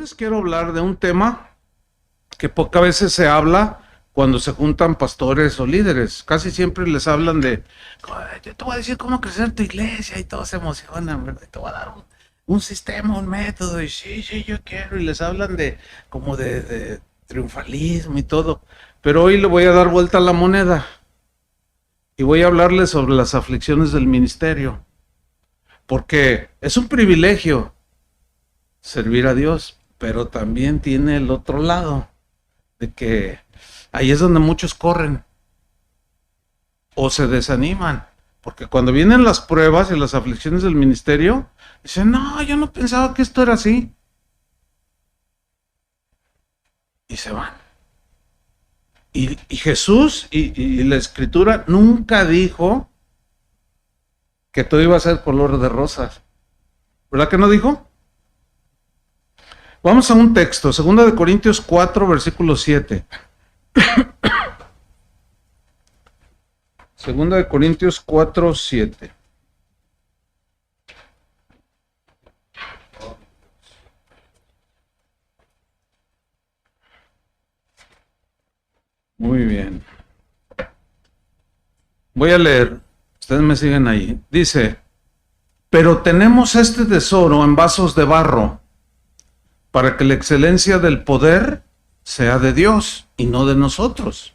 les quiero hablar de un tema que pocas veces se habla cuando se juntan pastores o líderes. Casi siempre les hablan de, yo te voy a decir cómo crecer tu iglesia, y todos se emocionan, ¿verdad? Y te voy a dar un sistema, un método, y sí, yo quiero, y les hablan de como de triunfalismo y todo. Pero hoy le voy a dar vuelta a la moneda y voy a hablarles sobre las aflicciones del ministerio, porque es un privilegio servir a Dios, pero también tiene el otro lado, de que ahí es donde muchos corren o se desaniman, porque cuando vienen las pruebas y las aflicciones del ministerio, dicen, no, yo no pensaba que esto era así, y se van. Y Jesús y la Escritura nunca dijo que todo iba a ser color de rosas, ¿verdad que no dijo? Vamos a un texto, 2 Corintios 4, versículo 7. 2 Corintios 4, 7. Muy bien. Voy a leer, ustedes me siguen ahí. Dice, pero tenemos este tesoro en vasos de barro, para que la excelencia del poder sea de Dios y no de nosotros.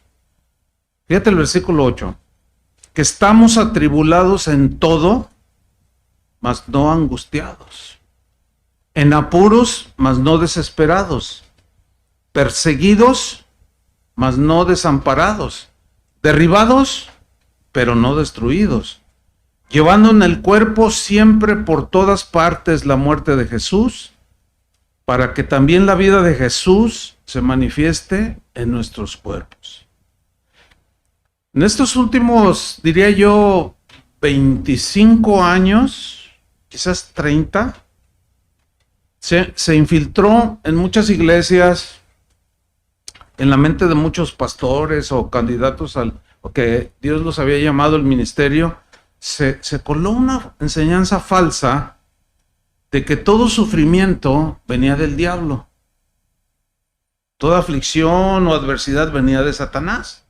Fíjate el versículo 8. Que estamos atribulados en todo, mas no angustiados. En apuros, mas no desesperados. Perseguidos, mas no desamparados. Derribados, pero no destruidos. Llevando en el cuerpo siempre por todas partes la muerte de Jesús, para que también la vida de Jesús se manifieste en nuestros cuerpos. En estos últimos, diría yo, 25 años, quizás 30, se infiltró en muchas iglesias, en la mente de muchos pastores o candidatos o que Dios los había llamado al ministerio, se coló una enseñanza falsa de que todo sufrimiento venía del diablo. Toda aflicción o adversidad venía de Satanás.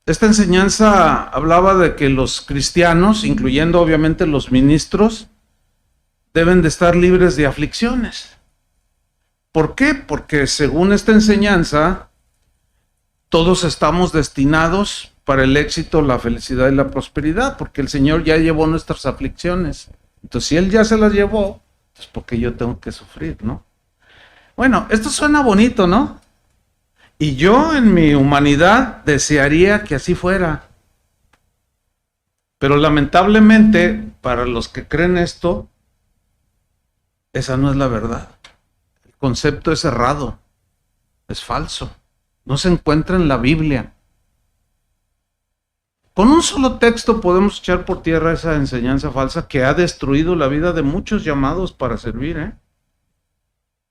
Esta enseñanza hablaba de que los cristianos, incluyendo obviamente los ministros, deben de estar libres de aflicciones. ¿Por qué? Porque según esta enseñanza, todos estamos destinados para el éxito, la felicidad y la prosperidad, porque el Señor ya llevó nuestras aflicciones. Entonces, si Él ya se las llevó, pues ¿por qué yo tengo que sufrir, no? Bueno, esto suena bonito, ¿no? Y yo en mi humanidad desearía que así fuera. Pero lamentablemente, para los que creen esto, esa no es la verdad. El concepto es errado, es falso. No se encuentra en la Biblia. Con un solo texto podemos echar por tierra esa enseñanza falsa que ha destruido la vida de muchos llamados para servir,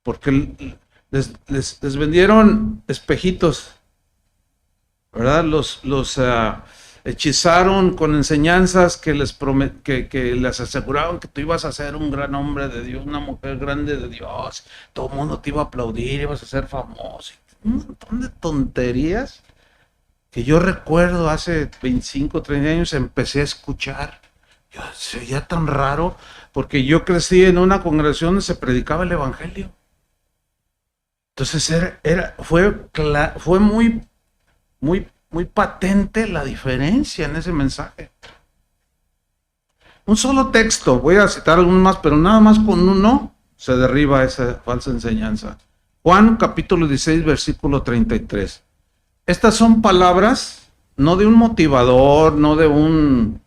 Porque les vendieron espejitos, ¿verdad? Los hechizaron con enseñanzas que les aseguraban que tú ibas a ser un gran hombre de Dios, una mujer grande de Dios, todo el mundo te iba a aplaudir, ibas a ser famoso, un montón de tonterías que yo recuerdo hace 25, 30 años empecé a escuchar. Yo se oía tan raro, porque yo crecí en una congregación donde se predicaba el evangelio. Entonces fue muy patente la diferencia en ese mensaje. Un solo texto, voy a citar algunos más, pero nada más con uno se derriba esa falsa enseñanza. Juan capítulo 16, versículo 33. Estas son palabras no de un motivador, no de un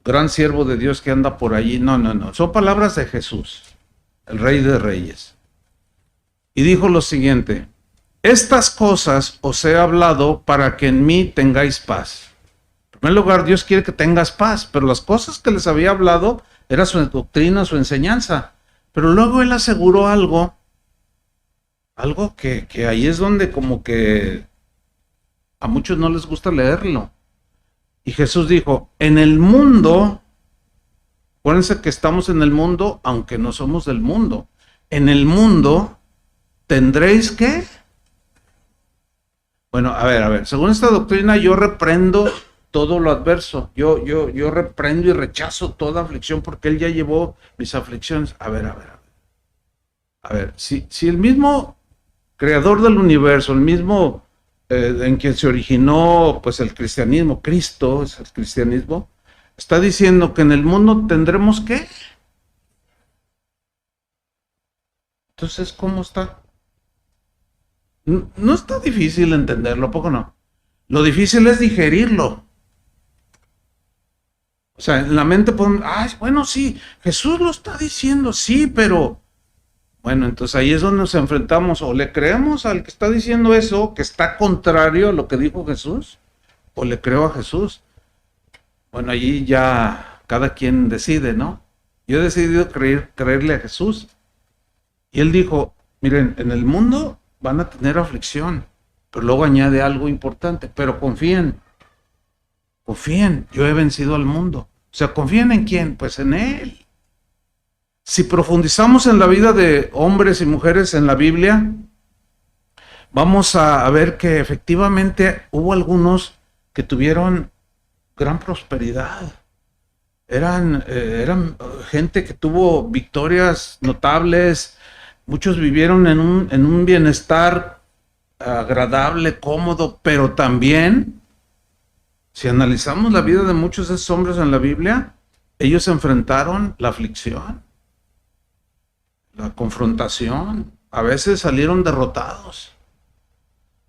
gran siervo de Dios que anda por allí, no. Son palabras de Jesús, el Rey de Reyes. Y dijo lo siguiente: estas cosas os he hablado para que en mí tengáis paz. En primer lugar, Dios quiere que tengas paz, pero las cosas que les había hablado era su doctrina, su enseñanza. Pero luego Él aseguró algo que ahí es donde como que a muchos no les gusta leerlo. Y Jesús dijo, en el mundo, acuérdense que estamos en el mundo, aunque no somos del mundo. En el mundo ¿tendréis qué? Bueno, a ver, según esta doctrina yo reprendo todo lo adverso, yo reprendo y rechazo toda aflicción porque Él ya llevó mis aflicciones. A ver, si el mismo creador del universo, el mismo en quien se originó pues el cristianismo, Cristo es el cristianismo, está diciendo que en el mundo tendremos ¿qué? Entonces, ¿cómo está? No está difícil entenderlo, ¿a poco no? Lo difícil es digerirlo. O sea, en la mente podemos, bueno, sí, Jesús lo está diciendo, sí, pero bueno, entonces ahí es donde nos enfrentamos, o le creemos al que está diciendo eso, que está contrario a lo que dijo Jesús, o le creo a Jesús. Bueno, allí ya cada quien decide, ¿no? Yo he decidido creerle a Jesús. Y él dijo, miren, en el mundo van a tener aflicción, pero luego añade algo importante, pero confíen, yo he vencido al mundo. O sea, ¿confíen en quién? Pues en Él. Si profundizamos en la vida de hombres y mujeres en la Biblia, vamos a ver que efectivamente hubo algunos que tuvieron gran prosperidad. Eran gente que tuvo victorias notables, muchos vivieron en un bienestar agradable, cómodo, pero también, si analizamos la vida de muchos de esos hombres en la Biblia, ellos enfrentaron la aflicción, la confrontación, a veces salieron derrotados.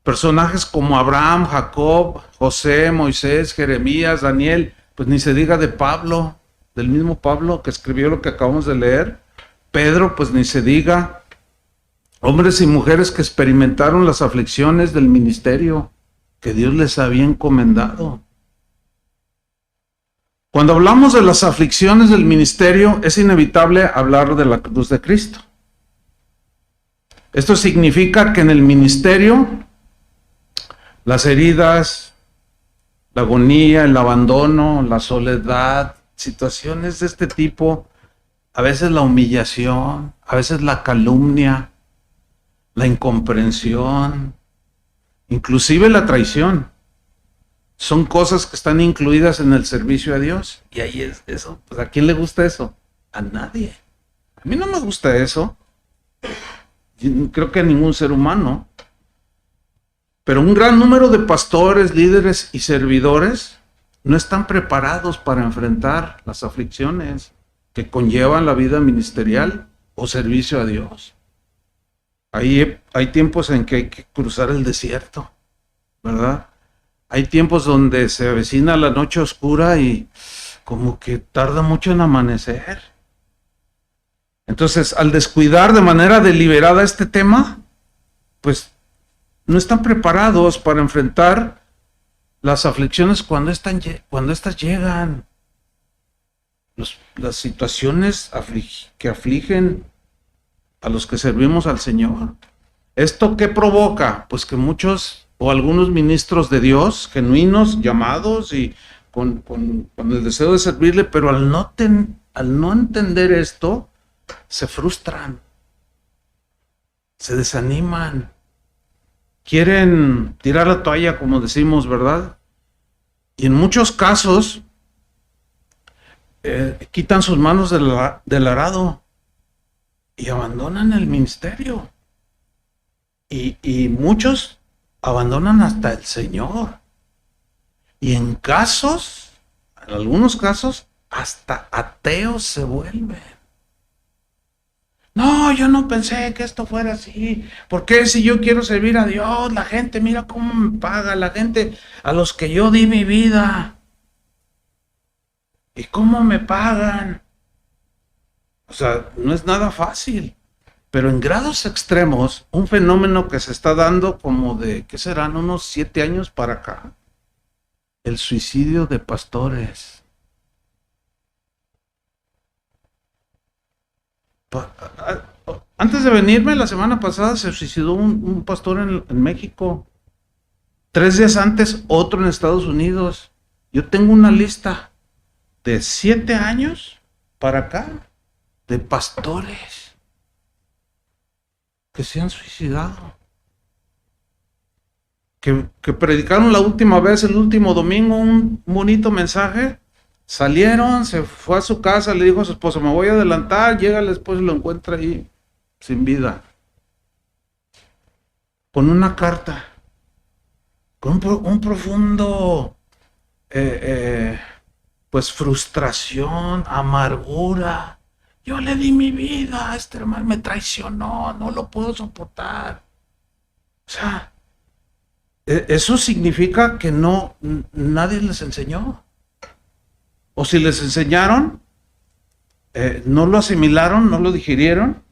Personajes como Abraham, Jacob, José, Moisés, Jeremías, Daniel, pues ni se diga de Pablo, del mismo Pablo que escribió lo que acabamos de leer. Pedro, pues ni se diga. Hombres y mujeres que experimentaron las aflicciones del ministerio que Dios les había encomendado. Cuando hablamos de las aflicciones del ministerio, es inevitable hablar de la cruz de Cristo. Esto significa que en el ministerio, las heridas, la agonía, el abandono, la soledad, situaciones de este tipo, a veces la humillación, a veces la calumnia, la incomprensión, inclusive la traición, son cosas que están incluidas en el servicio a Dios. Y ahí es eso. Pues ¿a quién le gusta eso? A nadie. A mí no me gusta eso. Creo que a ningún ser humano. Pero un gran número de pastores, líderes y servidores no están preparados para enfrentar las aflicciones que conllevan la vida ministerial o servicio a Dios. Hay tiempos en que hay que cruzar el desierto, ¿verdad? Hay tiempos donde se avecina la noche oscura y como que tarda mucho en amanecer. Entonces, al descuidar de manera deliberada este tema, pues no están preparados para enfrentar las aflicciones cuando estas llegan. Las situaciones que afligen a los que servimos al Señor. ¿Esto qué provoca? Pues que muchos o algunos ministros de Dios, genuinos, llamados y con el deseo de servirle, pero al no entender esto, se frustran, se desaniman, quieren tirar la toalla, como decimos, ¿verdad? Y en muchos casos quitan sus manos del arado y abandonan el ministerio. Y muchos abandonan hasta el Señor. Y en algunos casos, hasta ateos se vuelven. No, yo no pensé que esto fuera así. ¿Por qué si yo quiero servir a Dios? La gente, mira cómo me paga. La gente a los que yo di mi vida. ¿Y cómo me pagan? O sea, no es nada fácil. Pero en grados extremos, un fenómeno que se está dando como de, ¿qué serán? Unos 7 años para acá. El suicidio de pastores. Antes de venirme, la semana pasada se suicidó un pastor en México. 3 días antes, otro en Estados Unidos. Yo tengo una lista de 7 años para acá de pastores que se han suicidado. Que predicaron la última vez, el último domingo, un bonito mensaje. Salieron, se fue a su casa, le dijo a su esposo, me voy a adelantar, llega el esposo y lo encuentra ahí, sin vida. Con una carta, con un profundo, pues frustración, amargura. Yo le di mi vida, este hermano me traicionó, no lo puedo soportar. O sea, eso significa que nadie les enseñó. O si les enseñaron, no lo asimilaron, no lo digirieron.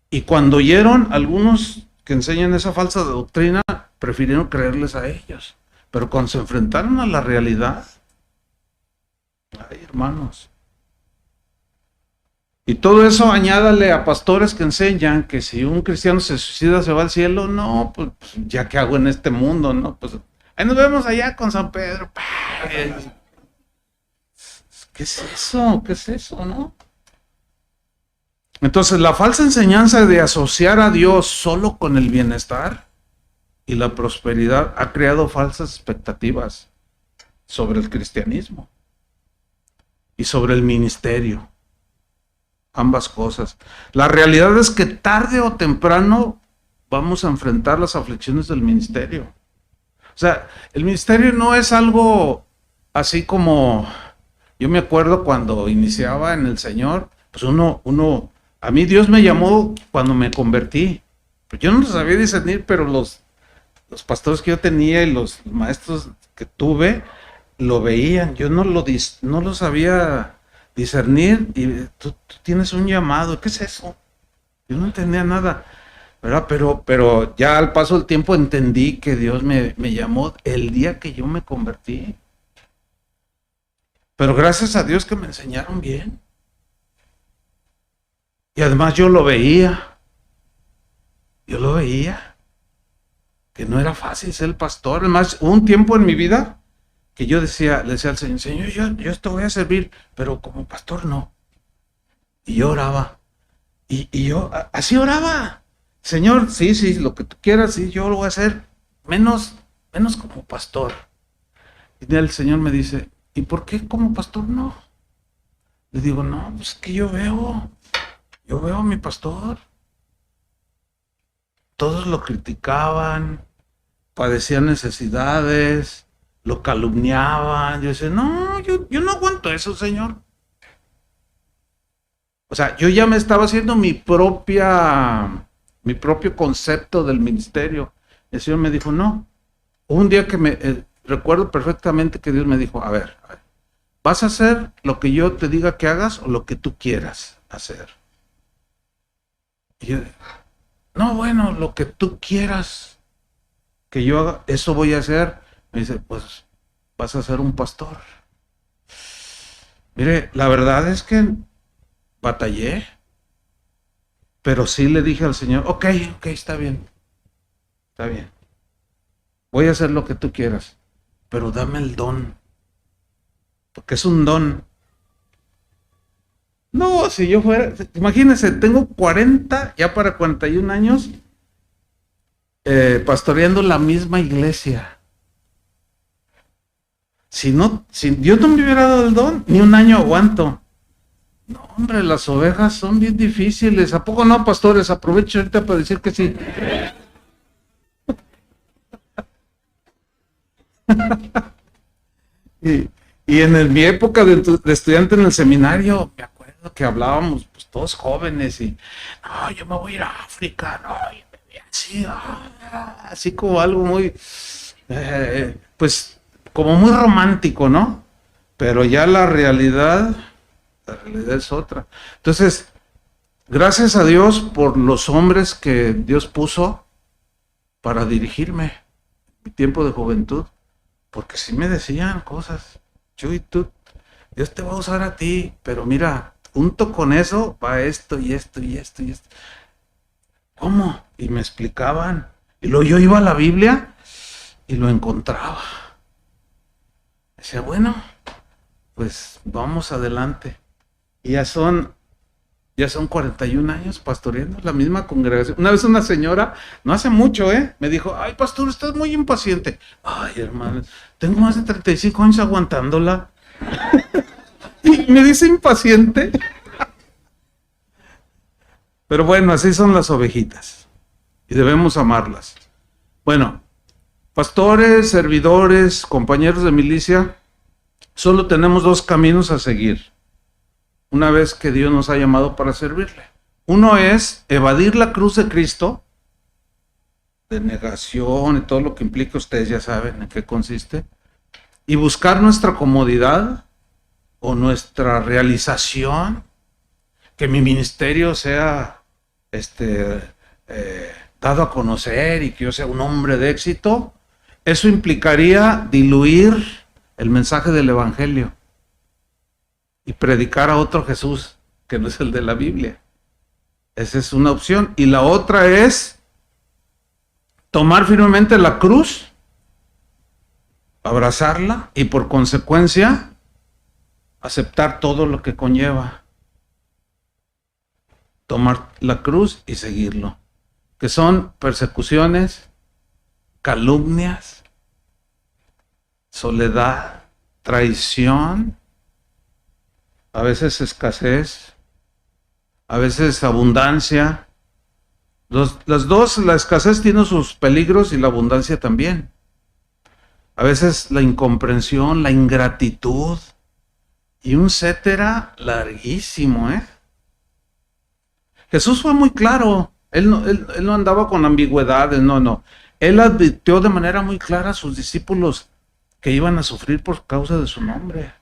Y cuando oyeron algunos que enseñan esa falsa doctrina, prefirieron creerles a ellos. Pero cuando se enfrentaron a la realidad, ay, hermanos. Y todo eso añádale a pastores que enseñan que si un cristiano se suicida se va al cielo. No, pues ya que hago en este mundo, ¿no? Pues ahí nos vemos allá con San Pedro. ¿Qué es eso? ¿Qué es eso, no? Entonces, la falsa enseñanza de asociar a Dios solo con el bienestar y la prosperidad ha creado falsas expectativas sobre el cristianismo y sobre el ministerio. Ambas cosas. La realidad es que tarde o temprano vamos a enfrentar las aflicciones del ministerio. O sea, el ministerio no es algo así como... Yo me acuerdo cuando iniciaba en el Señor, pues a mí Dios me llamó cuando me convertí. Pues yo no lo sabía discernir, pero los pastores que yo tenía y los maestros que tuve lo veían. Yo no lo sabía discernir y tú tienes un llamado. ¿Qué es eso? Yo no entendía nada, ¿verdad? Pero ya al paso del tiempo entendí que Dios me llamó el día que yo me convertí. Pero gracias a Dios que me enseñaron bien. Y además yo lo veía. Que no era fácil ser el pastor. Además, hubo un tiempo en mi vida que yo le decía al Señor, Señor, yo te voy a servir, pero como pastor no. Y yo oraba. Y yo así oraba. Señor, sí, lo que tú quieras, sí, yo lo voy a hacer. Menos como pastor. Y el Señor me dice, ¿y por qué como pastor no? Le digo, no, pues es que yo veo a mi pastor. Todos lo criticaban, padecían necesidades, lo calumniaban. Yo decía, no, yo no aguanto eso, Señor. O sea, yo ya me estaba haciendo mi propio concepto del ministerio. El Señor me dijo, no. Un día que recuerdo perfectamente que Dios me dijo, a ver, ¿vas a hacer lo que yo te diga que hagas o lo que tú quieras hacer? Y yo, no, bueno, lo que tú quieras que yo haga, eso voy a hacer. Me dice, pues vas a ser un pastor. Mire, la verdad es que batallé, pero sí le dije al Señor, ok, está bien. Voy a hacer lo que tú quieras, pero dame el don, porque es un don. No, si yo fuera, imagínense, tengo 40, ya para 41 años, pastoreando la misma iglesia. Si Dios no me hubiera dado el don, ni un año aguanto. No, hombre, las ovejas son bien difíciles. ¿A poco no, pastores? Aprovecho ahorita para decir que sí. Y en mi época de estudiante en el seminario, me acuerdo que hablábamos pues todos jóvenes y no, yo me voy a ir a África, no, y me veía así, así como algo muy, pues como muy romántico, ¿no? Pero ya la realidad es otra. Entonces, gracias a Dios por los hombres que Dios puso para dirigirme en mi tiempo de juventud, porque sí me decían cosas. Chuy, Dios te va a usar a ti, pero mira, junto con eso va esto y esto y esto y esto. ¿Cómo? Y me explicaban. Y luego yo iba a la Biblia y lo encontraba. Decía, bueno, pues vamos adelante. Y ya son Ya son 41 años pastoreando la misma congregación. Una vez una señora, no hace mucho, me dijo, ay, pastor, estás muy impaciente. Ay, hermano, tengo más de 35 años aguantándola. Y me dice impaciente. Pero bueno, así son las ovejitas. Y debemos amarlas. Bueno, pastores, servidores, compañeros de milicia, solo tenemos dos caminos a seguir una vez que Dios nos ha llamado para servirle. Uno es evadir la cruz de Cristo, de negación y todo lo que implica, ustedes ya saben en qué consiste, y buscar nuestra comodidad o nuestra realización, que mi ministerio sea dado a conocer y que yo sea un hombre de éxito. Eso implicaría diluir el mensaje del Evangelio y predicar a otro Jesús que no es el de la Biblia. Esa es una opción. Y la otra es tomar firmemente la cruz, abrazarla y por consecuencia aceptar todo lo que conlleva. Tomar la cruz y seguirlo. Que son persecuciones, calumnias, soledad, traición, a veces escasez, a veces abundancia. Las dos, la escasez tiene sus peligros y la abundancia también. A veces la incomprensión, la ingratitud y un etcétera larguísimo, Jesús fue muy claro. Él no andaba con ambigüedades, no. Él advirtió de manera muy clara a sus discípulos que iban a sufrir por causa de su nombre.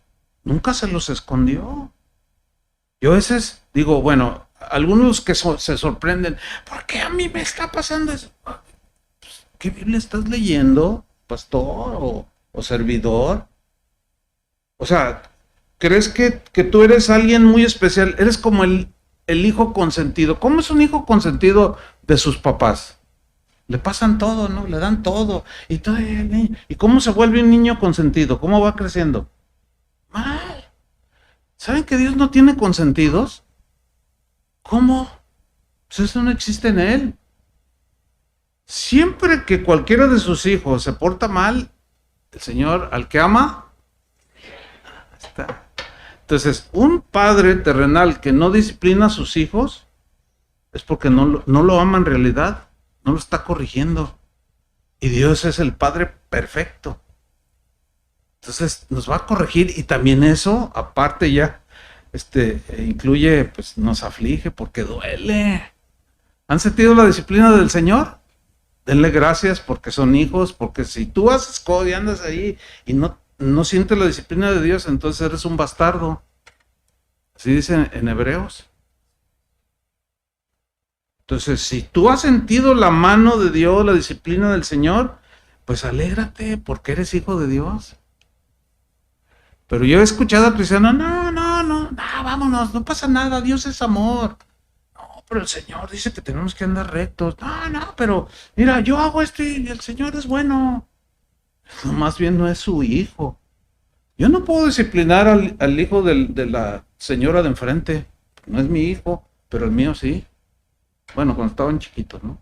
Nunca se los escondió. Yo a veces digo, bueno, algunos que se sorprenden, ¿por qué a mí me está pasando eso? ¿Qué Biblia estás leyendo, pastor o servidor? O sea, ¿crees que tú eres alguien muy especial? Eres como el hijo consentido. ¿Cómo es un hijo consentido de sus papás? Le pasan todo, ¿no? Le dan todo. ¿Y cómo se vuelve un niño consentido? ¿Cómo va creciendo? Mal. ¿Saben que Dios no tiene consentidos? ¿Cómo? Pues eso no existe en Él. Siempre que cualquiera de sus hijos se porta mal, el Señor al que ama, está. Entonces, un padre terrenal que no disciplina a sus hijos es porque no lo ama en realidad, no lo está corrigiendo. Y Dios es el Padre perfecto. Entonces nos va a corregir, y también eso, aparte ya, incluye, pues nos aflige porque duele. ¿Han sentido la disciplina del Señor? Denle gracias porque son hijos, porque si tú haces cosas y andas ahí y no sientes la disciplina de Dios, entonces eres un bastardo. Así dice en Hebreos. Entonces, si tú has sentido la mano de Dios, la disciplina del Señor, pues alégrate porque eres hijo de Dios. Pero yo he escuchado a cristianos, no, vámonos, no pasa nada, Dios es amor. No, pero el Señor dice que tenemos que andar rectos. No, pero mira, yo hago esto y el Señor es bueno. No, más bien no es su hijo. Yo no puedo disciplinar al hijo de la señora de enfrente. No es mi hijo, pero el mío sí. Bueno, cuando estaban chiquitos, ¿no?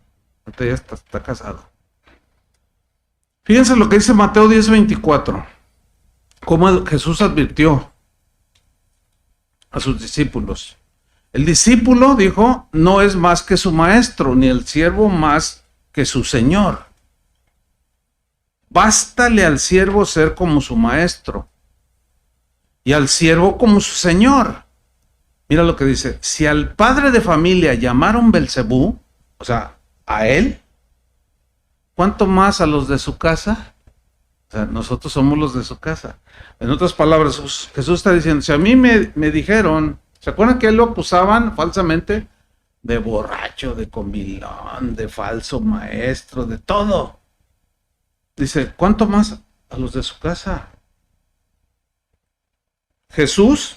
Ahorita ya está casado. Fíjense lo que dice Mateo 10:24. Cómo Jesús advirtió a sus discípulos. El discípulo, dijo, no es más que su maestro, ni el siervo más que su señor. Bástale al siervo ser como su maestro y al siervo como su señor. Mira lo que dice: si al padre de familia llamaron Belcebú, o sea, a él, ¿cuánto más a los de su casa? O sea, nosotros somos los de su casa. En otras palabras, Jesús está diciendo, si a mí me dijeron, ¿se acuerdan que él lo acusaban falsamente? De borracho, de comilón, de falso maestro, de todo. Dice, ¿cuánto más a los de su casa? Jesús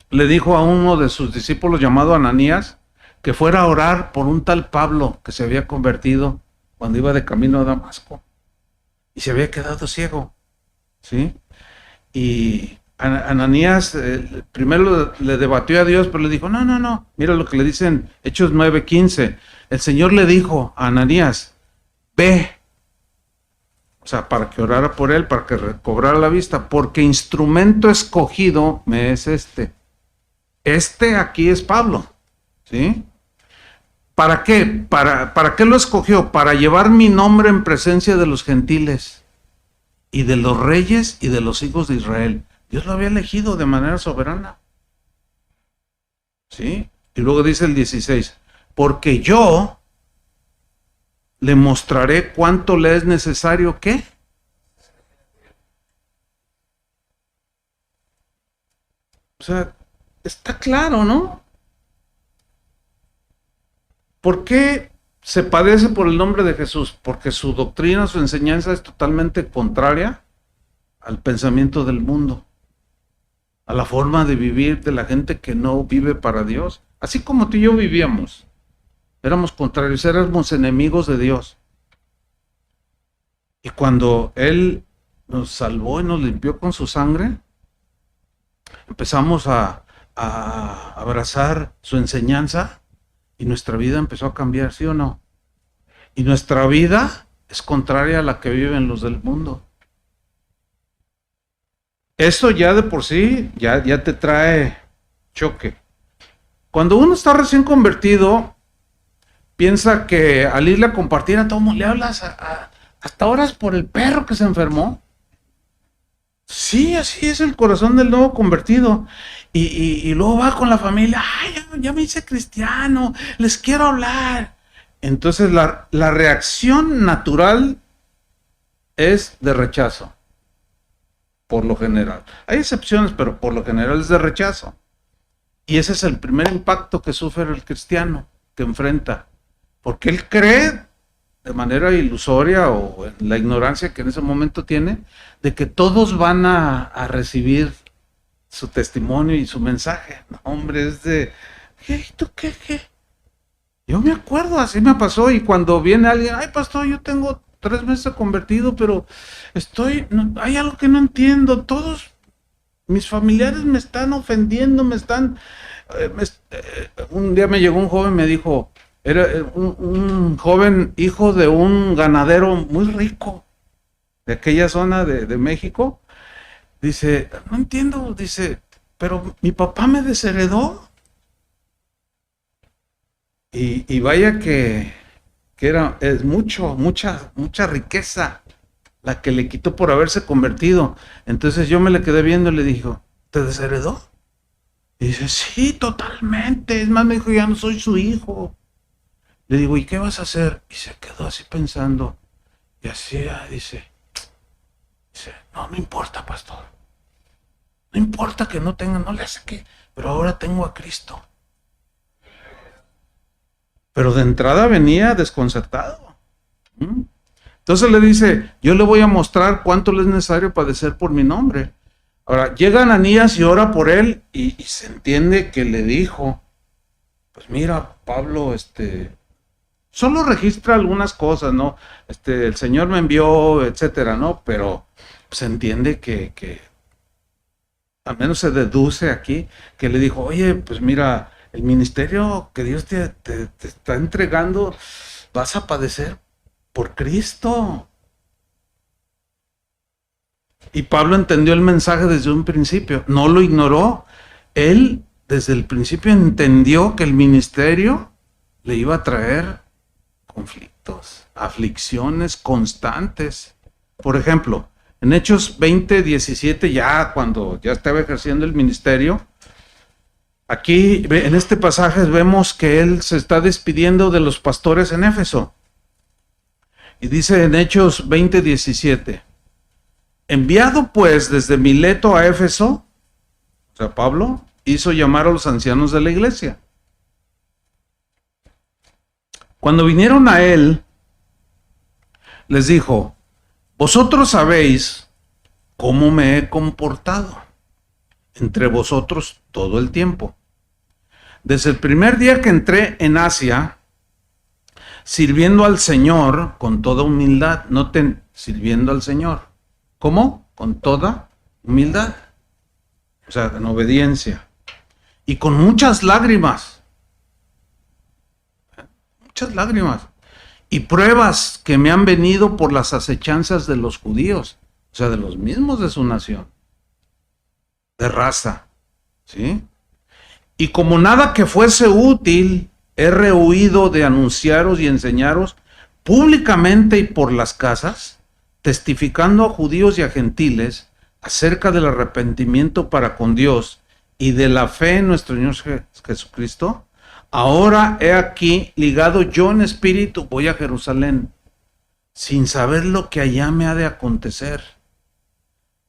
le dijo a uno de sus discípulos llamado Ananías que fuera a orar por un tal Pablo que se había convertido cuando iba de camino a Damasco y se había quedado ciego, ¿sí? Y Ananías primero le debatió a Dios, pero le dijo, no, mira lo que le dicen Hechos 9:15. El Señor le dijo a Ananías, ve, o sea, para que orara por él, para que recobrara la vista, porque instrumento escogido me es este. Este aquí es Pablo, ¿sí? ¿Para qué? ¿Para qué lo escogió? Para llevar mi nombre en presencia de los gentiles y de los reyes y de los hijos de Israel. Dios lo había elegido de manera soberana, ¿sí? Y luego dice el 16, porque yo le mostraré cuánto le es necesario, ¿qué? O sea, está claro, ¿no? ¿Por qué se padece por el nombre de Jesús? Porque su doctrina, su enseñanza es totalmente contraria al pensamiento del mundo, a la forma de vivir de la gente que no vive para Dios. Así como tú y yo vivíamos, éramos contrarios, éramos enemigos de Dios. Y cuando Él nos salvó y nos limpió con su sangre, empezamos a abrazar su enseñanza y nuestra vida empezó a cambiar, ¿sí o no? Y nuestra vida es contraria a la que viven los del mundo. Eso ya de por sí ya te trae choque. Cuando uno está recién convertido, piensa que al irle a compartir a todo mundo, le hablas hasta horas por el perro que se enfermó. Sí, así es el corazón del nuevo convertido. Y luego va con la familia, ay, ya me hice cristiano, les quiero hablar. Entonces la reacción natural es de rechazo, por lo general. Hay excepciones, pero por lo general es de rechazo. Y ese es el primer impacto que sufre el cristiano, que enfrenta. Porque él cree de manera ilusoria o en la ignorancia que en ese momento tiene, de que todos van a recibir su testimonio y su mensaje. No, hombre, es de, ¿tú qué? Yo me acuerdo, así me pasó, y cuando viene alguien, ay, pastor, yo tengo 3 meses convertido, pero hay algo que no entiendo, todos mis familiares me están ofendiendo, un día me llegó un joven, me dijo, era un joven hijo de un ganadero muy rico de aquella zona de México. Dice, no entiendo, dice, pero mi papá me desheredó. Y vaya que es mucha riqueza la que le quitó por haberse convertido. Entonces yo me le quedé viendo y le dije, ¿te desheredó? Y dice, sí, totalmente. Es más, me dijo, ya no soy su hijo. Le digo, ¿y qué vas a hacer? Y se quedó así pensando. Y así dice, no importa, pastor. No importa que no tenga, no le hace que, pero ahora tengo a Cristo. Pero de entrada venía desconcertado. Entonces le dice, yo le voy a mostrar cuánto le es necesario padecer por mi nombre. Ahora, llega Ananías y ora por él y se entiende que le dijo, pues mira, Pablo, solo registra algunas cosas, ¿no? El Señor me envió, etcétera, ¿no? Pero se entiende que al menos se deduce aquí, que le dijo, oye, pues mira, el ministerio que Dios te está entregando, vas a padecer por Cristo. Y Pablo entendió el mensaje desde un principio, no lo ignoró. Él desde el principio entendió que el ministerio le iba a traer conflictos, aflicciones constantes. Por ejemplo, en Hechos 20:17, ya cuando ya estaba ejerciendo el ministerio, aquí en este pasaje vemos que él se está despidiendo de los pastores en Éfeso. Y dice en Hechos 20:17, enviado pues desde Mileto a Éfeso, o sea, Pablo hizo llamar a los ancianos de la iglesia. Cuando vinieron a él, les dijo, vosotros sabéis cómo me he comportado entre vosotros todo el tiempo. Desde el primer día que entré en Asia, sirviendo al Señor con toda humildad. Noten, sirviendo al Señor. ¿Cómo? Con toda humildad. o sea, en obediencia, y con muchas lágrimas, y pruebas que me han venido por las acechanzas de los judíos, o sea, de los mismos de su nación, de raza, ¿sí? Y como nada que fuese útil, he rehuido de anunciaros y enseñaros públicamente y por las casas, testificando a judíos y a gentiles acerca del arrepentimiento para con Dios y de la fe en nuestro Señor Jesucristo. Ahora he aquí, ligado yo en espíritu, voy a Jerusalén, sin saber lo que allá me ha de acontecer.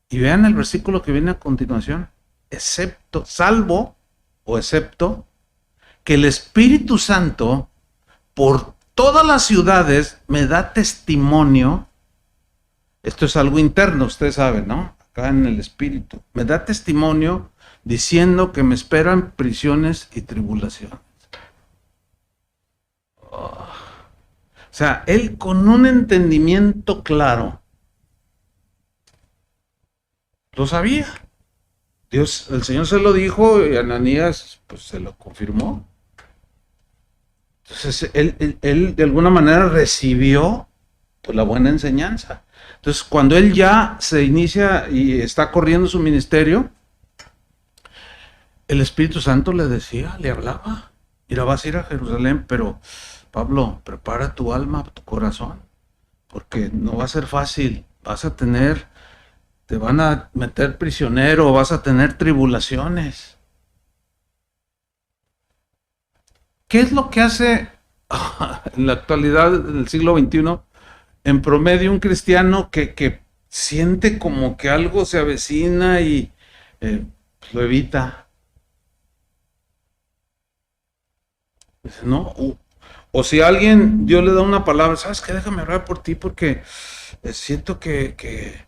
Y vean el versículo que viene a continuación. Salvo que el Espíritu Santo por todas las ciudades me da testimonio. Esto es algo interno, ustedes saben, ¿no? Acá en el Espíritu. Me da testimonio diciendo que me esperan prisiones y tribulaciones. O sea, él con un entendimiento claro lo sabía. Dios, el Señor se lo dijo y Ananías pues se lo confirmó. Entonces él de alguna manera recibió pues la buena enseñanza. Entonces cuando él ya se inicia y está corriendo su ministerio, el Espíritu Santo le decía, le hablaba, mira, vas a ir a Jerusalén, pero Pablo, prepara tu alma, tu corazón, porque no va a ser fácil, te van a meter prisionero, vas a tener tribulaciones. ¿Qué es lo que hace en la actualidad, en el siglo XXI, en promedio un cristiano que siente como que algo se avecina y lo evita? ¿No? O si alguien, Dios le da una palabra, ¿sabes qué? Déjame orar por ti porque siento que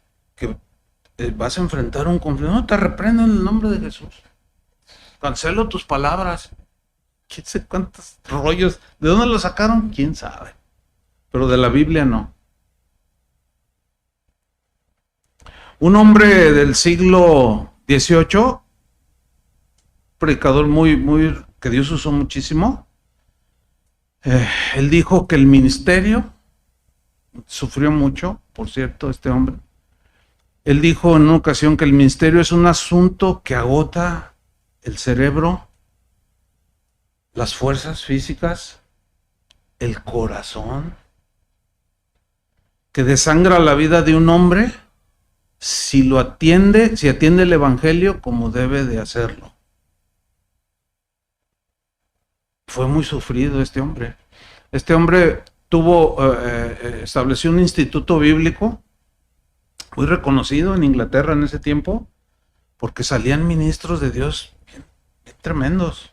vas a enfrentar un conflicto. No, te reprendo en el nombre de Jesús. Cancelo tus palabras. ¿Quién sabe cuántos rollos? ¿De dónde lo sacaron? ¿Quién sabe? Pero de la Biblia no. Un hombre del siglo XVIII, predicador que Dios usó muchísimo, él dijo que el ministerio sufrió mucho, por cierto, este hombre. Él dijo en una ocasión que el ministerio es un asunto que agota el cerebro, las fuerzas físicas, el corazón, que desangra la vida de un hombre si atiende el evangelio como debe de hacerlo. Fue muy sufrido este hombre. Este hombre estableció un instituto bíblico muy reconocido en Inglaterra en ese tiempo, porque salían ministros de Dios bien tremendos.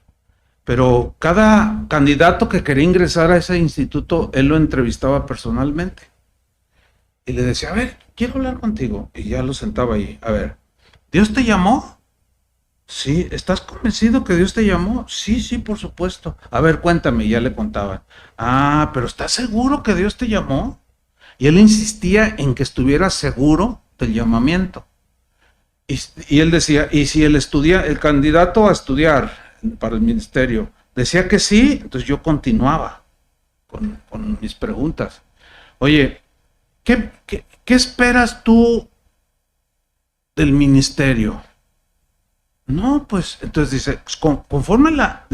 Pero cada candidato que quería ingresar a ese instituto, él lo entrevistaba personalmente. Y le decía, a ver, quiero hablar contigo. Y ya lo sentaba ahí. A ver, ¿Dios te llamó? Sí. ¿Estás convencido que Dios te llamó? Sí, por supuesto. A ver, cuéntame. Y ya le contaban. Ah, pero ¿estás seguro que Dios te llamó? Y él insistía en que estuviera seguro del llamamiento. Y él decía, y si el candidato a estudiar para el ministerio decía que sí, entonces yo continuaba con mis preguntas. Oye, ¿qué esperas tú del ministerio? No, pues, entonces dice, conforme la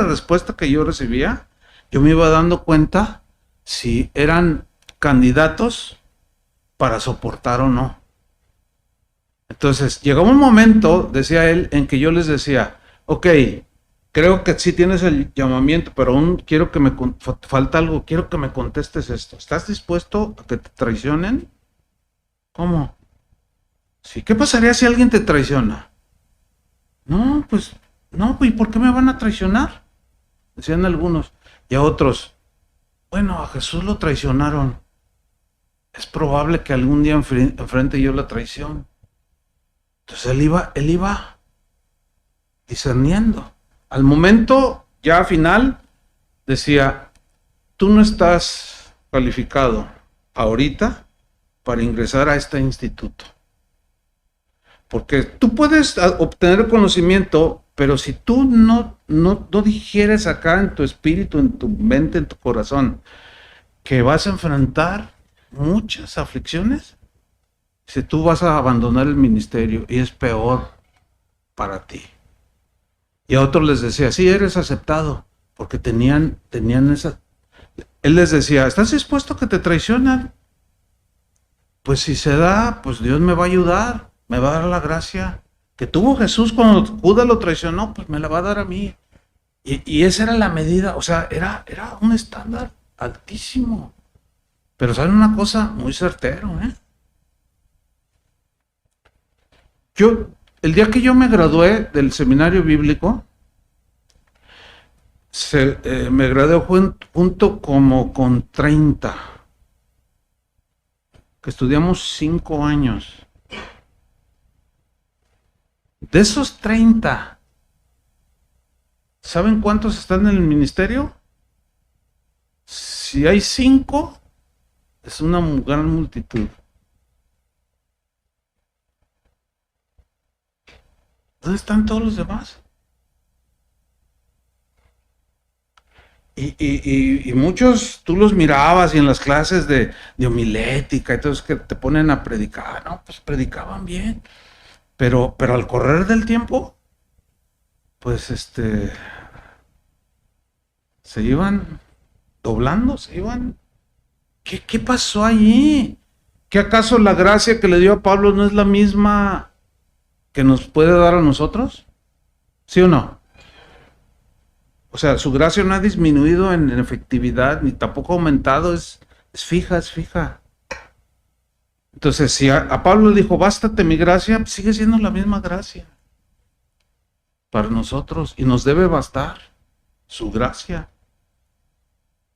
respuesta que yo recibía, yo me iba dando cuenta si eran candidatos para soportar o no. Entonces, llegó un momento, decía él, en que yo les decía, ok, creo que sí tienes el llamamiento, pero aún quiero que falta algo, quiero que me contestes esto. ¿Estás dispuesto a que te traicionen? ¿Cómo? Sí, ¿qué pasaría si alguien te traiciona? No, ¿y por qué me van a traicionar? Decían algunos. Y a otros, bueno, a Jesús lo traicionaron. Es probable que algún día enfrente yo la traición. Entonces él iba discerniendo. Al momento, ya final, decía, tú no estás calificado ahorita para ingresar a este instituto. Porque tú puedes obtener conocimiento, pero si tú no digieres acá en tu espíritu, en tu mente, en tu corazón, que vas a enfrentar muchas aflicciones, si tú vas a abandonar el ministerio y es peor para ti. Y a otros les decía, sí, eres aceptado, porque tenían esa... Él les decía, ¿estás dispuesto a que te traicionan? Pues si se da, pues Dios me va a ayudar, me va a dar la gracia que tuvo Jesús cuando Judas lo traicionó, pues me la va a dar a mí. Y esa era la medida, o sea, era un estándar altísimo. Pero saben una cosa, muy certero, ¿eh? El día que yo me gradué del seminario bíblico, me gradué junto como con 30, que estudiamos 5 años. De esos 30, ¿saben cuántos están en el ministerio? Si hay 5, es una gran multitud. ¿Dónde están todos los demás? Y muchos tú los mirabas y en las clases de homilética y todo eso que te ponen a predicar, no, pues predicaban bien, pero al correr del tiempo, pues se iban doblando, ¿Qué pasó allí? ¿Qué acaso la gracia que le dio a Pablo no es la misma que nos puede dar a nosotros? ¿Sí o no? O sea, su gracia no ha disminuido en efectividad, ni tampoco ha aumentado, es fija. Entonces, si a Pablo le dijo, bástate mi gracia, sigue siendo la misma gracia para nosotros, y nos debe bastar su gracia.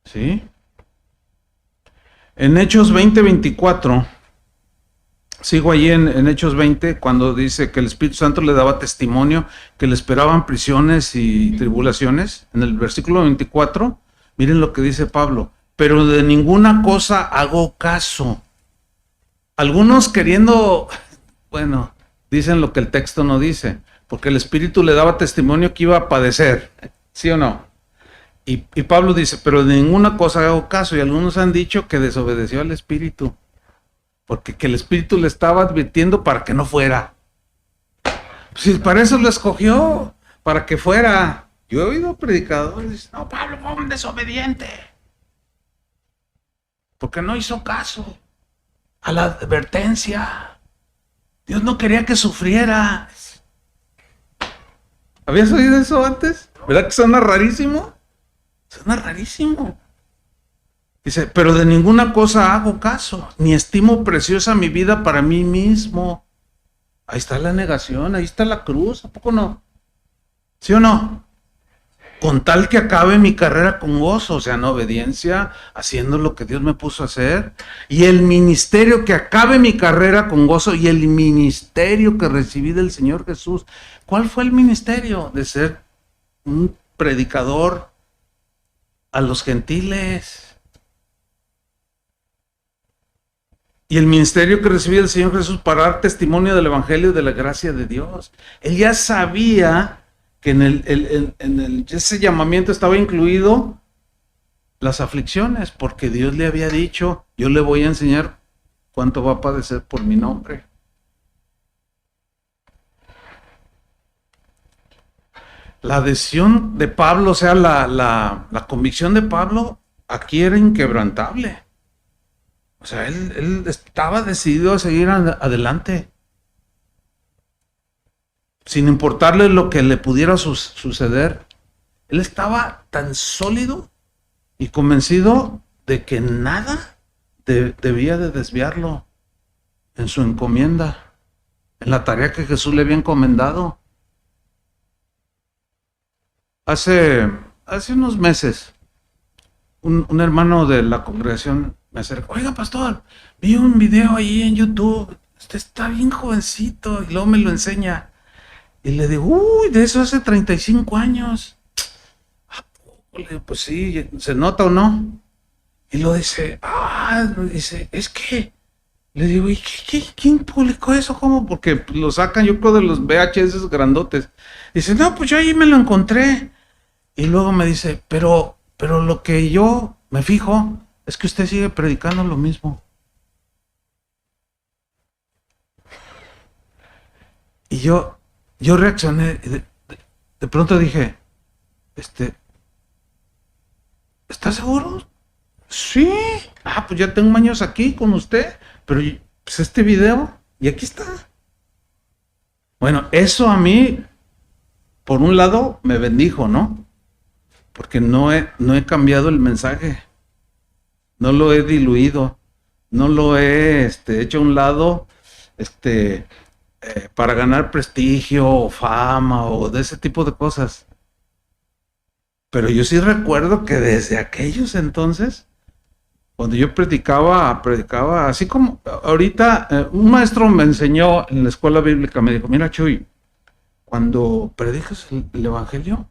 ¿Sí? En Hechos 20:24, sigo allí en Hechos 20, cuando dice que el Espíritu Santo le daba testimonio que le esperaban prisiones y tribulaciones. En el versículo 24, miren lo que dice Pablo, pero de ninguna cosa hago caso. Algunos queriendo, bueno, dicen lo que el texto no dice, porque el Espíritu le daba testimonio que iba a padecer, ¿sí o no? Y Pablo dice, pero de ninguna cosa hago caso, y algunos han dicho que desobedeció al Espíritu, porque que el Espíritu le estaba advirtiendo para que no fuera. Pues para eso lo escogió, para que fuera. Yo he oído predicadores, dicen, no, Pablo fue un desobediente, porque no hizo caso a la advertencia. Dios no quería que sufriera. ¿Habías oído eso antes? ¿Verdad que suena rarísimo? Suena rarísimo. Dice, pero de ninguna cosa hago caso, ni estimo preciosa mi vida para mí mismo. Ahí está la negación, ahí está la cruz, ¿a poco no? ¿Sí o no? Con tal que acabe mi carrera con gozo, o sea, en obediencia, haciendo lo que Dios me puso a hacer. Y el ministerio, que acabe mi carrera con gozo, y el ministerio que recibí del Señor Jesús. ¿Cuál fue el ministerio? De ser un predicador a los gentiles. Y el ministerio que recibí del Señor Jesús para dar testimonio del Evangelio de la gracia de Dios. Él ya sabía que en ese llamamiento estaba incluido las aflicciones, porque Dios le había dicho, yo le voy a enseñar cuánto va a padecer por mi nombre. La adhesión de Pablo, o sea, la convicción de Pablo aquí era inquebrantable. O sea, él estaba decidido a seguir adelante, sin importarle lo que le pudiera suceder. Él estaba tan sólido y convencido de que nada debía de desviarlo en su encomienda, en la tarea que Jesús le había encomendado. Hace unos meses, un hermano de la congregación me acercó, oiga pastor, vi un video ahí en YouTube, usted está bien jovencito, y luego me lo enseña. Y le digo, uy, de eso hace 35 años. Pues sí, ¿se nota o no? Y lo dice, es que Le digo, ¿y quién publicó eso? ¿Cómo? Porque lo sacan, yo creo, de los VHS grandotes. Dice, no, pues yo ahí me lo encontré. Y luego me dice, pero lo que yo me fijo es que usted sigue predicando lo mismo. Y yo reaccioné, de pronto dije, ¿estás seguro? Sí. Ah, pues ya tengo años aquí con usted, pero pues este video, y aquí está. Bueno, eso a mí, por un lado, me bendijo, ¿no? Porque no he cambiado el mensaje, no lo he diluido, no lo he hecho a un lado para ganar prestigio o fama o de ese tipo de cosas. Pero yo sí recuerdo que desde aquellos entonces, cuando yo predicaba así como ahorita, un maestro me enseñó en la escuela bíblica, me dijo, mira Chuy, cuando predicas el evangelio,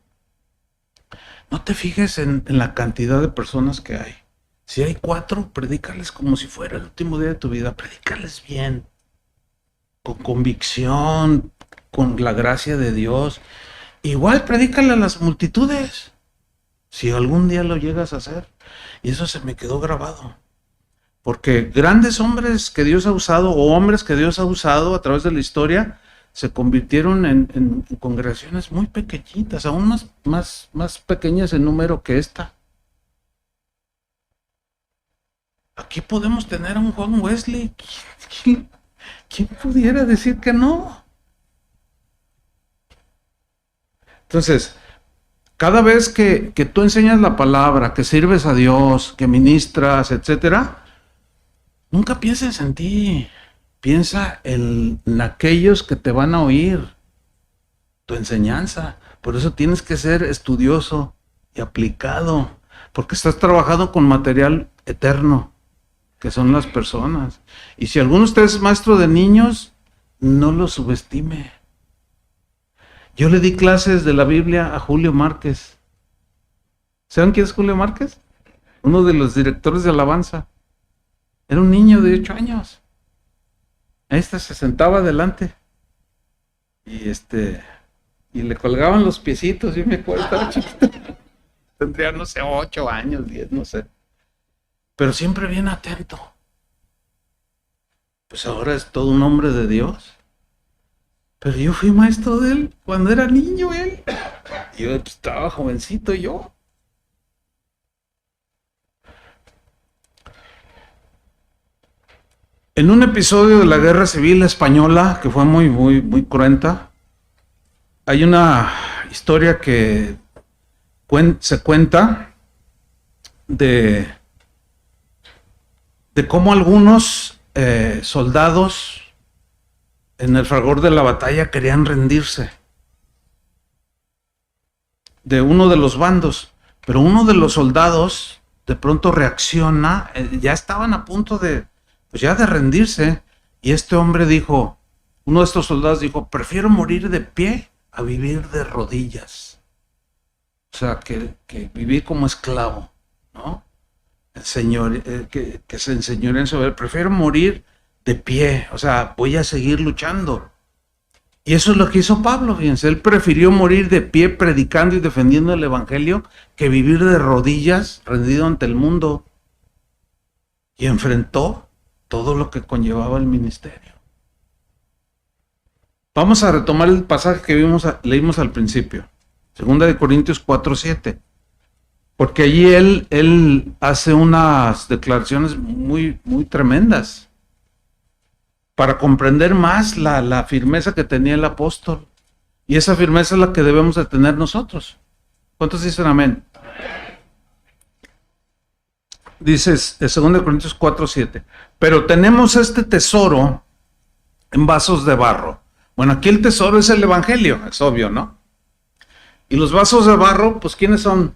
no te fijes en la cantidad de personas que hay. Si hay 4, predícales como si fuera el último día de tu vida, predícales bien, con convicción, con la gracia de Dios. Igual predícale a las multitudes, si algún día lo llegas a hacer. Y eso se me quedó grabado. Porque grandes hombres que Dios ha usado, o hombres que Dios ha usado a través de la historia, se convirtieron en congregaciones muy pequeñitas, aún más pequeñas en número que esta. Aquí podemos tener a un Juan Wesley. ¿Quién pudiera decir que no? Entonces, cada vez que tú enseñas la palabra, que sirves a Dios, que ministras, etcétera, nunca pienses en ti. Piensa en aquellos que te van a oír tu enseñanza. Por eso tienes que ser estudioso y aplicado, porque estás trabajando con material eterno, que son las personas. Y si alguno de ustedes es maestro de niños, no lo subestime. Yo le di clases de la Biblia a Julio Márquez. ¿Saben quién es Julio Márquez? Uno de los directores de alabanza. Era un niño de 8 años. Se sentaba adelante y le colgaban los piecitos. Yo me acuerdo, estaba chiquito. Tendría, no sé, 8 años, 10, no sé. Pero siempre bien atento. Pues ahora es todo un hombre de Dios. Pero yo fui maestro de él cuando era niño él. Yo estaba jovencito yo. En un episodio de la Guerra Civil Española, que fue muy cruenta, hay una historia que se cuenta de cómo algunos soldados en el fragor de la batalla querían rendirse de uno de los bandos, pero uno de los soldados de pronto reacciona, ya estaban a punto de rendirse, y este hombre dijo, uno de estos soldados dijo, prefiero morir de pie a vivir de rodillas. O sea, que vivir como esclavo, ¿no? El señor, que se enseñoren sobre él, prefiero morir de pie, o sea, voy a seguir luchando. Y eso es lo que hizo Pablo, fíjense, él prefirió morir de pie predicando y defendiendo el evangelio que vivir de rodillas rendido ante el mundo. Y enfrentó todo lo que conllevaba el ministerio. Vamos a retomar el pasaje que leímos al principio, 2 Corintios 4:7, porque allí él hace unas declaraciones muy tremendas para comprender más la firmeza que tenía el apóstol, y esa firmeza es la que debemos de tener nosotros. ¿Cuántos dicen amén? Dices, 2 Corintios 4:7, pero tenemos este tesoro en vasos de barro. Bueno, aquí el tesoro es el evangelio, es obvio, ¿no? Y los vasos de barro, pues ¿quiénes son?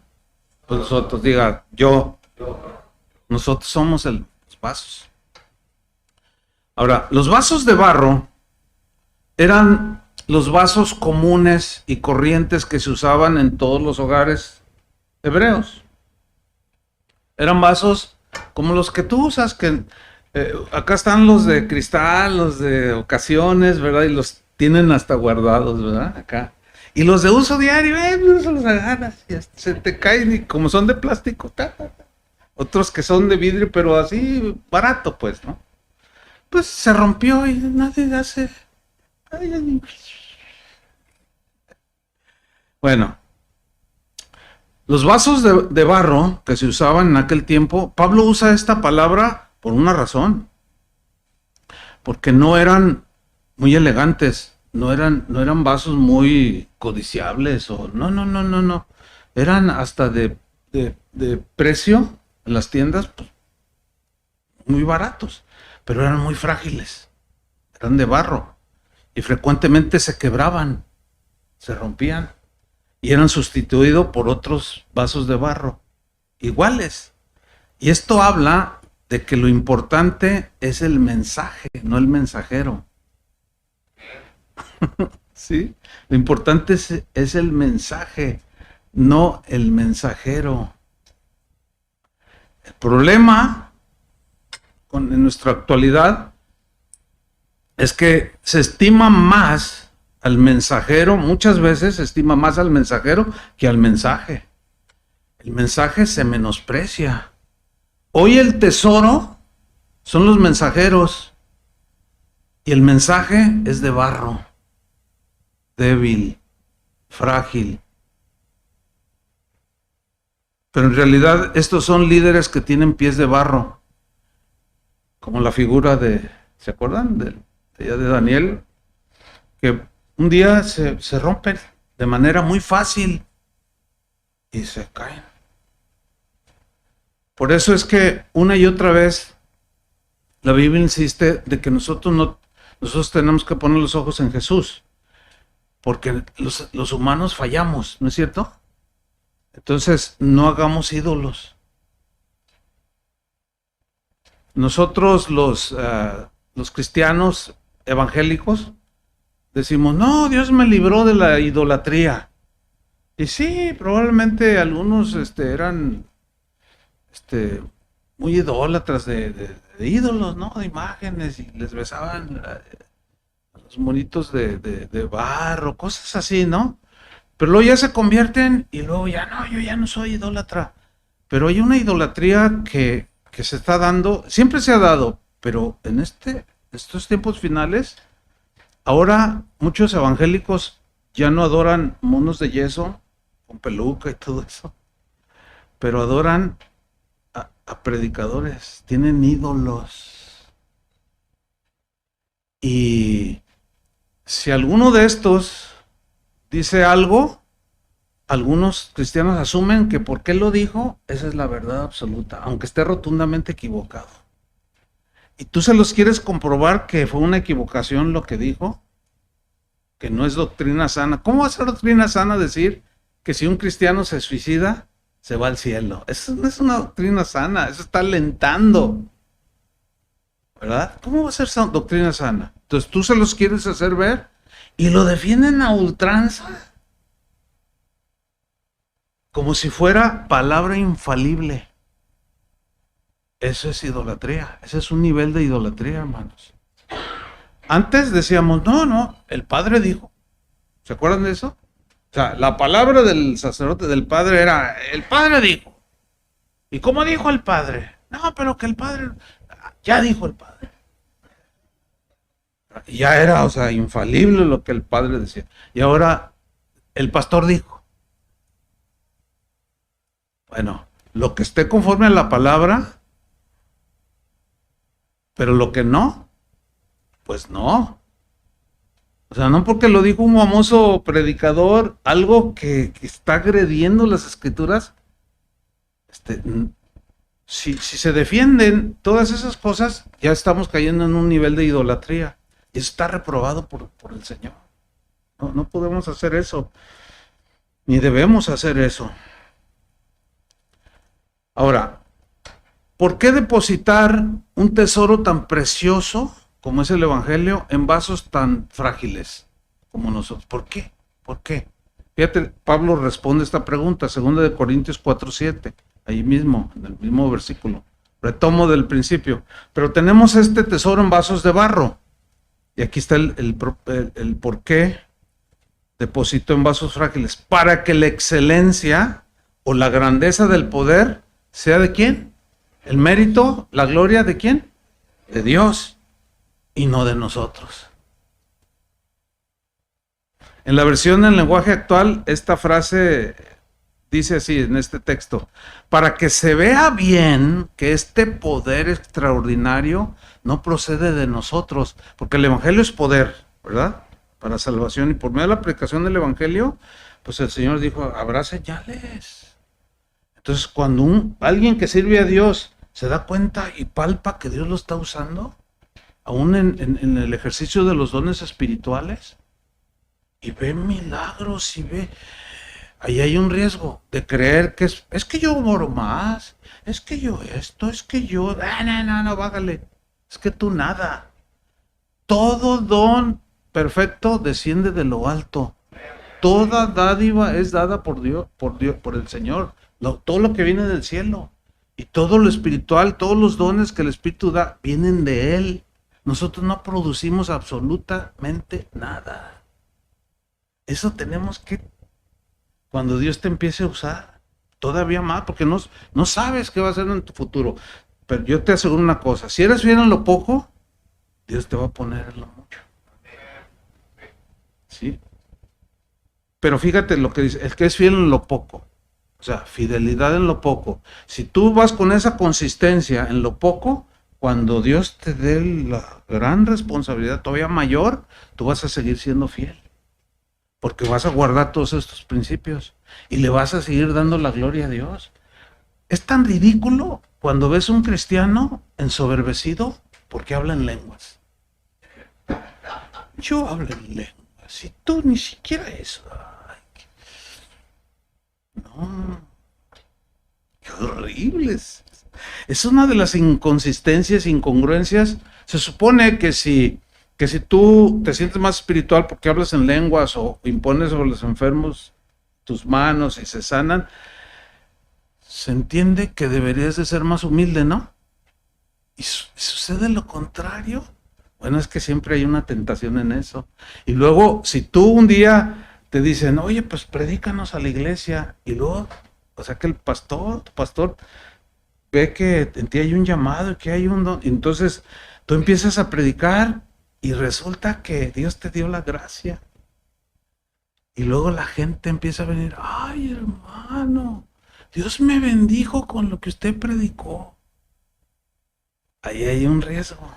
Pues nosotros, diga, yo. Nosotros somos los vasos. Ahora, los vasos de barro eran los vasos comunes y corrientes que se usaban en todos los hogares hebreos. Eran vasos como los que tú usas, que Acá están los de cristal, los de ocasiones, ¿verdad? Y los tienen hasta guardados, ¿verdad? Acá. Y los de uso diario, no se los agarras, y se te caen, y como son de plástico, otros que son de vidrio, pero así barato, pues, ¿no? Pues se rompió y nadie hace. Bueno, los vasos de barro que se usaban en aquel tiempo, Pablo usa esta palabra por una razón, porque no eran muy elegantes, no eran vasos muy codiciables, o no, eran hasta de precio en las tiendas, pues, muy baratos, pero eran muy frágiles, eran de barro y frecuentemente se quebraban, se rompían y eran sustituidos por otros vasos de barro iguales. Y esto habla de que lo importante es el mensaje, no el mensajero. ¿Sí? Lo importante es el mensaje, no el mensajero. El problema en nuestra actualidad es que se estima más al mensajero, muchas veces se estima más al mensajero que al mensaje. El mensaje se menosprecia. Hoy el tesoro son los mensajeros y el mensaje es de barro, débil, frágil. Pero en realidad estos son líderes que tienen pies de barro, como la figura ¿se acuerdan? De Daniel, que un día se rompen de manera muy fácil y se caen. Por eso es que una y otra vez la Biblia insiste de que nosotros tenemos que poner los ojos en Jesús, porque los humanos fallamos, ¿no es cierto? Entonces no hagamos ídolos. Nosotros los cristianos evangélicos decimos, no, Dios me libró de la idolatría. Y sí, probablemente algunos eran muy idólatras de ídolos, ¿no? De imágenes, y les besaban a los monitos de barro, cosas así, ¿no? Pero luego ya se convierten y luego ya no, yo ya no soy idólatra. Pero hay una idolatría que se está dando, siempre se ha dado, pero en estos tiempos finales, ahora muchos evangélicos ya no adoran monos de yeso con peluca y todo eso, pero adoran a predicadores, tienen ídolos. Y si alguno de estos dice algo, algunos cristianos asumen que porque él lo dijo, esa es la verdad absoluta, aunque esté rotundamente equivocado. Y tú se los quieres comprobar que fue una equivocación lo que dijo, que no es doctrina sana. ¿Cómo va a ser doctrina sana decir que si un cristiano se suicida, se va al cielo? Eso no es una doctrina sana, eso está alentando, ¿verdad? ¿Cómo va a ser doctrina sana? Entonces tú se los quieres hacer ver y lo defienden a ultranza, como si fuera palabra infalible. Eso es idolatría, ese es un nivel de idolatría, hermanos. Antes decíamos, no, el padre dijo. ¿Se acuerdan de eso? O sea, la palabra del sacerdote, del padre, era, el padre dijo. ¿Y cómo dijo el padre? No, pero que el padre, ya dijo el padre. Ya era, o sea, infalible lo que el padre decía. Y ahora, el pastor dijo. Bueno, lo que esté conforme a la palabra, pero lo que no, pues no. O sea, no porque lo dijo un famoso predicador, algo que está agrediendo las escrituras. Si se defienden todas esas cosas, ya estamos cayendo en un nivel de idolatría. Y eso está reprobado por el Señor. No podemos hacer eso, ni debemos hacer eso. Ahora, ¿por qué depositar un tesoro tan precioso como es el Evangelio en vasos tan frágiles como nosotros? ¿Por qué? ¿Por qué? Fíjate, Pablo responde esta pregunta, 2 Corintios 4:7, ahí mismo, en el mismo versículo. Retomo del principio. Pero tenemos este tesoro en vasos de barro. Y aquí está el por qué deposito en vasos frágiles. Para que la excelencia o la grandeza del poder sea ¿de quién? El mérito, la gloria ¿de quién? De Dios y no de nosotros. En la versión en lenguaje actual, esta frase dice así en este texto: para que se vea bien que este poder extraordinario no procede de nosotros, porque el evangelio es poder, ¿verdad? Para salvación, y por medio de la predicación del evangelio, pues el Señor dijo, habrá señales. Entonces, cuando alguien que sirve a Dios se da cuenta y palpa que Dios lo está usando, aún en el ejercicio de los dones espirituales, y ve milagros y ve... Ahí hay un riesgo de creer que es que yo oro más, es que yo esto, es que yo... No, bájale. Es que tú nada. Todo don perfecto desciende de lo alto. Toda dádiva es dada por Dios, por el Señor. Todo lo que viene del cielo. Y todo lo espiritual, todos los dones que el Espíritu da, vienen de Él. Nosotros no producimos absolutamente nada. Eso tenemos que... Cuando Dios te empiece a usar, todavía más, porque no sabes qué va a hacer en tu futuro. Pero yo te aseguro una cosa, si eres fiel en lo poco, Dios te va a poner en lo mucho. ¿Sí? Pero fíjate lo que dice, el que es fiel en lo poco, o sea, fidelidad en lo poco. Si tú vas con esa consistencia en lo poco, cuando Dios te dé la gran responsabilidad todavía mayor, tú vas a seguir siendo fiel. Porque vas a guardar todos estos principios y le vas a seguir dando la gloria a Dios. Es tan ridículo cuando ves a un cristiano ensoberbecido porque habla en lenguas. Yo hablo en lenguas y tú ni siquiera eso. No, qué horribles. Es una de las inconsistencias, incongruencias. Se supone que si tú te sientes más espiritual porque hablas en lenguas o impones sobre los enfermos tus manos y se sanan, se entiende que deberías de ser más humilde, ¿no? Y sucede lo contrario. Bueno, es que siempre hay una tentación en eso. Y luego, si tú un día te dicen, oye, pues predícanos a la iglesia, y luego, o sea que tu pastor, ve que en ti hay un llamado y que hay un don, y entonces tú empiezas a predicar, y resulta que Dios te dio la gracia. Y luego la gente empieza a venir, ay hermano, Dios me bendijo con lo que usted predicó. Ahí hay un riesgo.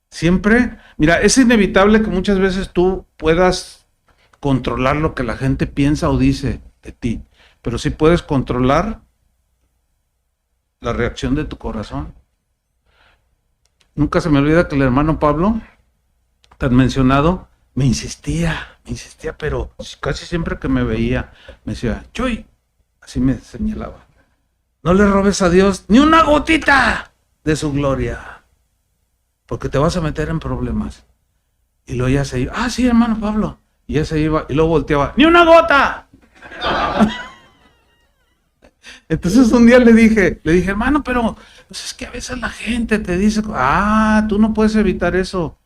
Siempre, mira, es inevitable que muchas veces tú puedas controlar lo que la gente piensa o dice de ti, pero sí puedes controlar la reacción de tu corazón. Nunca se me olvida que el hermano Pablo, tan mencionado, me insistía, pero casi siempre que me veía, me decía, Chuy, así me señalaba, no le robes a Dios ni una gotita de su gloria, porque te vas a meter en problemas. Y luego ya se iba, sí, hermano Pablo, y ya se iba, y luego volteaba, ¡ni una gota! Entonces un día le dije, hermano, pero pues es que a veces la gente te dice, tú no puedes evitar eso,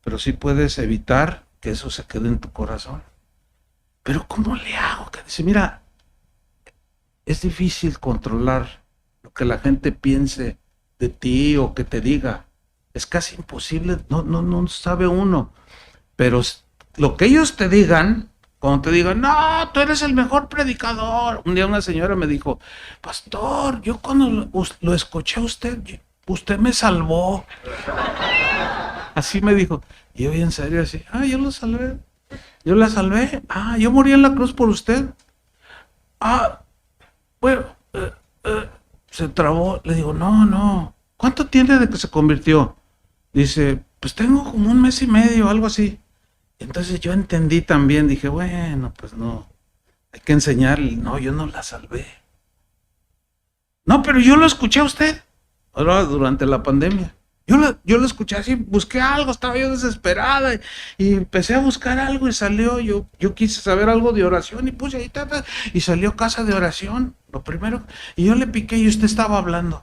pero sí puedes evitar que eso se quede en tu corazón. Pero ¿cómo le hago? Que dice, mira, es difícil controlar lo que la gente piense de ti o que te diga. Es casi imposible, no sabe uno. Pero lo que ellos te digan, cuando te digan, no, tú eres el mejor predicador. Un día una señora me dijo, pastor, yo cuando lo escuché a usted me salvó. Así me dijo. Y yo en serio así, yo lo salvé. Yo la salvé. Yo morí en la cruz por usted. Bueno, se trabó. Le digo, no. ¿Cuánto tiene de que se convirtió? Dice, pues tengo como 1 mes y medio, algo así. Entonces yo entendí también, dije, bueno, pues no, hay que enseñarle. No, yo no la salvé. No, pero yo lo escuché a usted. Ahora, durante la pandemia. Yo lo escuché así, busqué algo, estaba yo desesperada y empecé a buscar algo y salió, yo quise saber algo de oración y puse ahí, y salió casa de oración, lo primero, y yo le piqué y usted estaba hablando.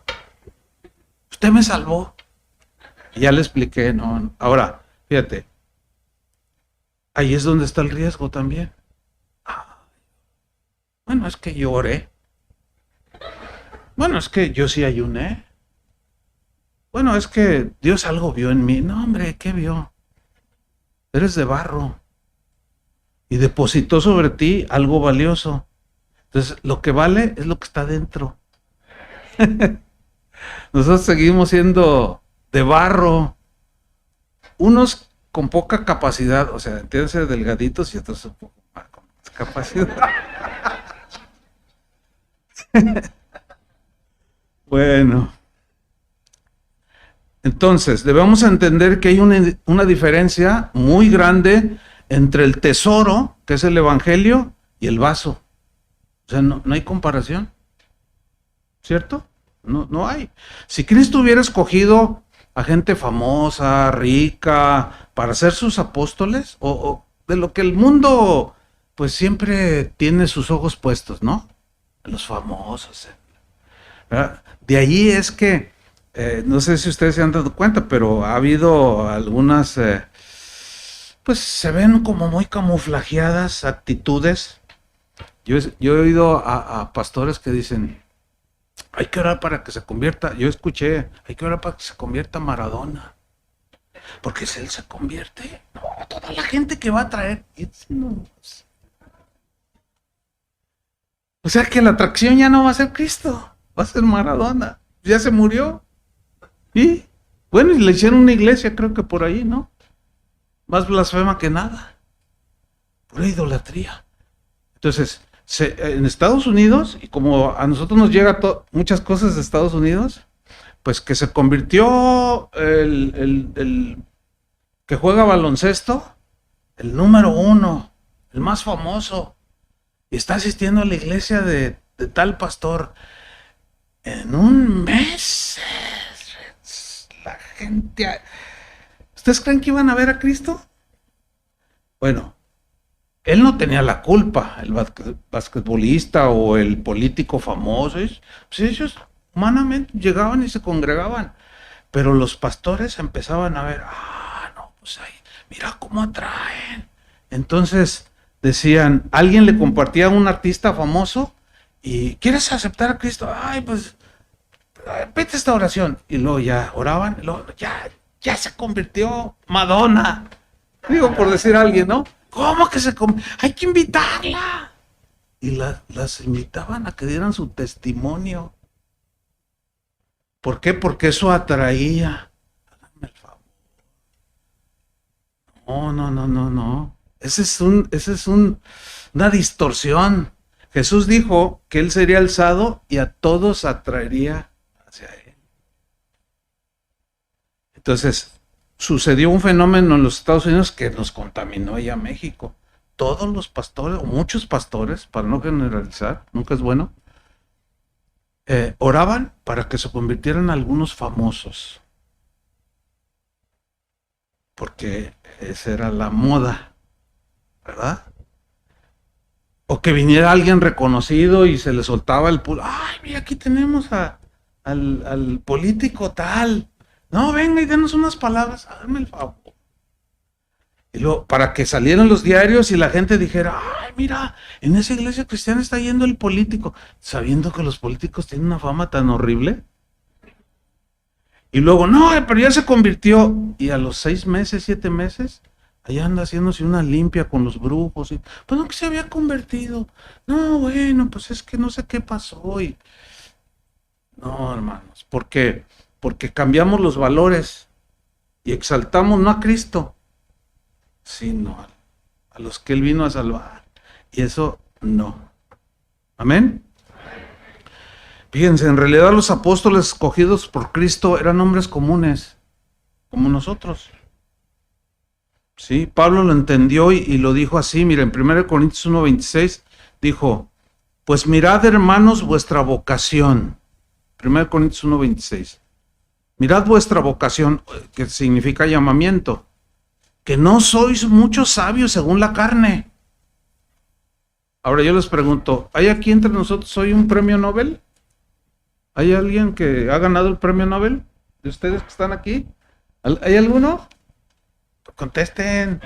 Usted me salvó. Y ya le expliqué, no. Ahora, fíjate, ahí es donde está el riesgo también. Bueno, es que yo oré. Bueno, es que yo sí ayuné. Bueno, es que Dios algo vio en mí. No, hombre, ¿qué vio? Eres de barro. Y depositó sobre ti algo valioso. Entonces, lo que vale es lo que está dentro. Nosotros seguimos siendo de barro. Unos con poca capacidad, o sea, entiéndase, delgaditos, y otros un poco más con capacidad. Bueno, entonces debemos entender que hay una diferencia muy grande entre el tesoro, que es el evangelio, y el vaso. O sea, no hay comparación, ¿cierto? No hay. Si Cristo hubiera escogido a gente famosa, rica, para ser sus apóstoles, o de lo que el mundo pues siempre tiene sus ojos puestos, ¿no? Los famosos, ¿verdad? De ahí es que, no sé si ustedes se han dado cuenta, pero ha habido algunas, pues se ven como muy camuflajeadas actitudes. Yo he oído a pastores que dicen, hay que orar para que se convierta, yo escuché, hay que orar para que se convierta Maradona. Porque si él se convierte, no, toda la gente que va a traer. O sea que la atracción ya no va a ser Cristo, va a ser Maradona. Ya se murió. Y bueno, y le hicieron una iglesia, creo que por ahí, ¿no? Más blasfema que nada. Pura idolatría. Entonces, en Estados Unidos, y como a nosotros nos llega muchas cosas de Estados Unidos, pues que se convirtió el que juega baloncesto, el número 1, el más famoso, y está asistiendo a la iglesia de tal pastor. En un mes, la gente... ¿Ustedes creen que iban a ver a Cristo? Bueno, él no tenía la culpa, el basquetbolista o el político famoso. Pues ellos humanamente llegaban y se congregaban. Pero los pastores empezaban a ver, no, pues ahí, mira cómo atraen. Entonces decían, alguien le compartía a un artista famoso y ¿quieres aceptar a Cristo? Ay, pues vete a esta oración. Y luego ya oraban, y luego ya se convirtió Madonna. Digo, por decir a alguien, ¿no? ¿Cómo que se convirtió? Hay que invitarla. Y las invitaban a que dieran su testimonio. ¿Por qué? Porque eso atraía. Háganme el favor. No. Ese es una distorsión. Jesús dijo que él sería alzado y a todos atraería hacia él. Entonces, sucedió un fenómeno en los Estados Unidos que nos contaminó ya México. Todos los pastores, o muchos pastores, para no generalizar, nunca es bueno, oraban para que se convirtieran en algunos famosos. Porque esa era la moda, ¿verdad? O que viniera alguien reconocido y se le soltaba el pulso. Ay, mira, aquí tenemos al político tal. No, venga y denos unas palabras, háganme el favor. Y luego, para que salieran los diarios y la gente dijera, ay, mira, en esa iglesia cristiana está yendo el político, sabiendo que los políticos tienen una fama tan horrible. Y luego, no, pero ya se convirtió. Y a los 6 meses, 7 meses, allá anda haciéndose una limpia con los brujos. Y, pues no, que se había convertido. No, bueno, pues es que no sé qué pasó. Y... No, hermanos, ¿por qué? Porque cambiamos los valores y exaltamos no a Cristo, sino a los que Él vino a salvar. Y eso no. Amén. Fíjense, en realidad los apóstoles escogidos por Cristo eran hombres comunes, como nosotros. Sí, Pablo lo entendió y lo dijo así, mira, en 1 Corintios 1:26 dijo, pues mirad, hermanos, vuestra vocación. 1 Corintios 1:26. Mirad vuestra vocación, que significa llamamiento, que no sois muchos sabios según la carne. Ahora yo les pregunto, ¿hay aquí entre nosotros hoy un premio Nobel? ¿Hay alguien que ha ganado el premio Nobel? de ustedes que están aquí? ¿Hay alguno? Contesten.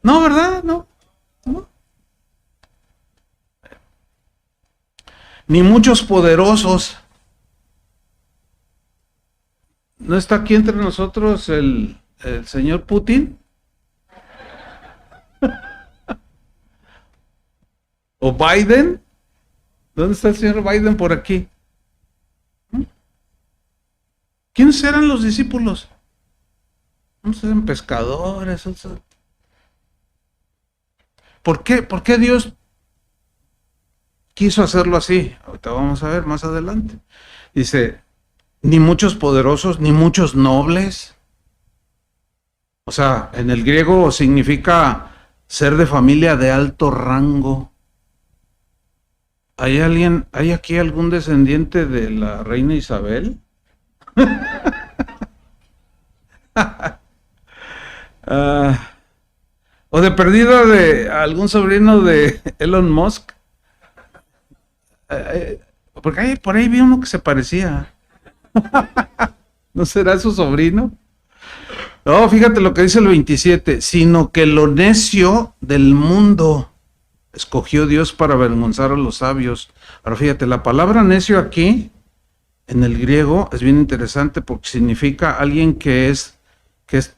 No, ¿verdad? No. No. Ni muchos poderosos. ¿No está aquí entre nosotros el señor Putin? ¿O Biden? ¿Dónde está el señor Biden por aquí? ¿Quiénes eran los discípulos? No eran pescadores. ¿Por qué Dios quiso hacerlo así? Ahorita vamos a ver más adelante. Dice, ni muchos poderosos, ni muchos nobles. O sea, en el griego significa ser de familia de alto rango. ¿Hay aquí algún descendiente de la reina Isabel? O de perdida de algún sobrino de Elon Musk. Porque por ahí vi uno que se parecía. ¿No será su sobrino? No, fíjate lo que dice el 27. Sino que lo necio del mundo escogió Dios para avergonzar a los sabios. Ahora fíjate, la palabra necio aquí, en el griego, es bien interesante porque significa alguien que es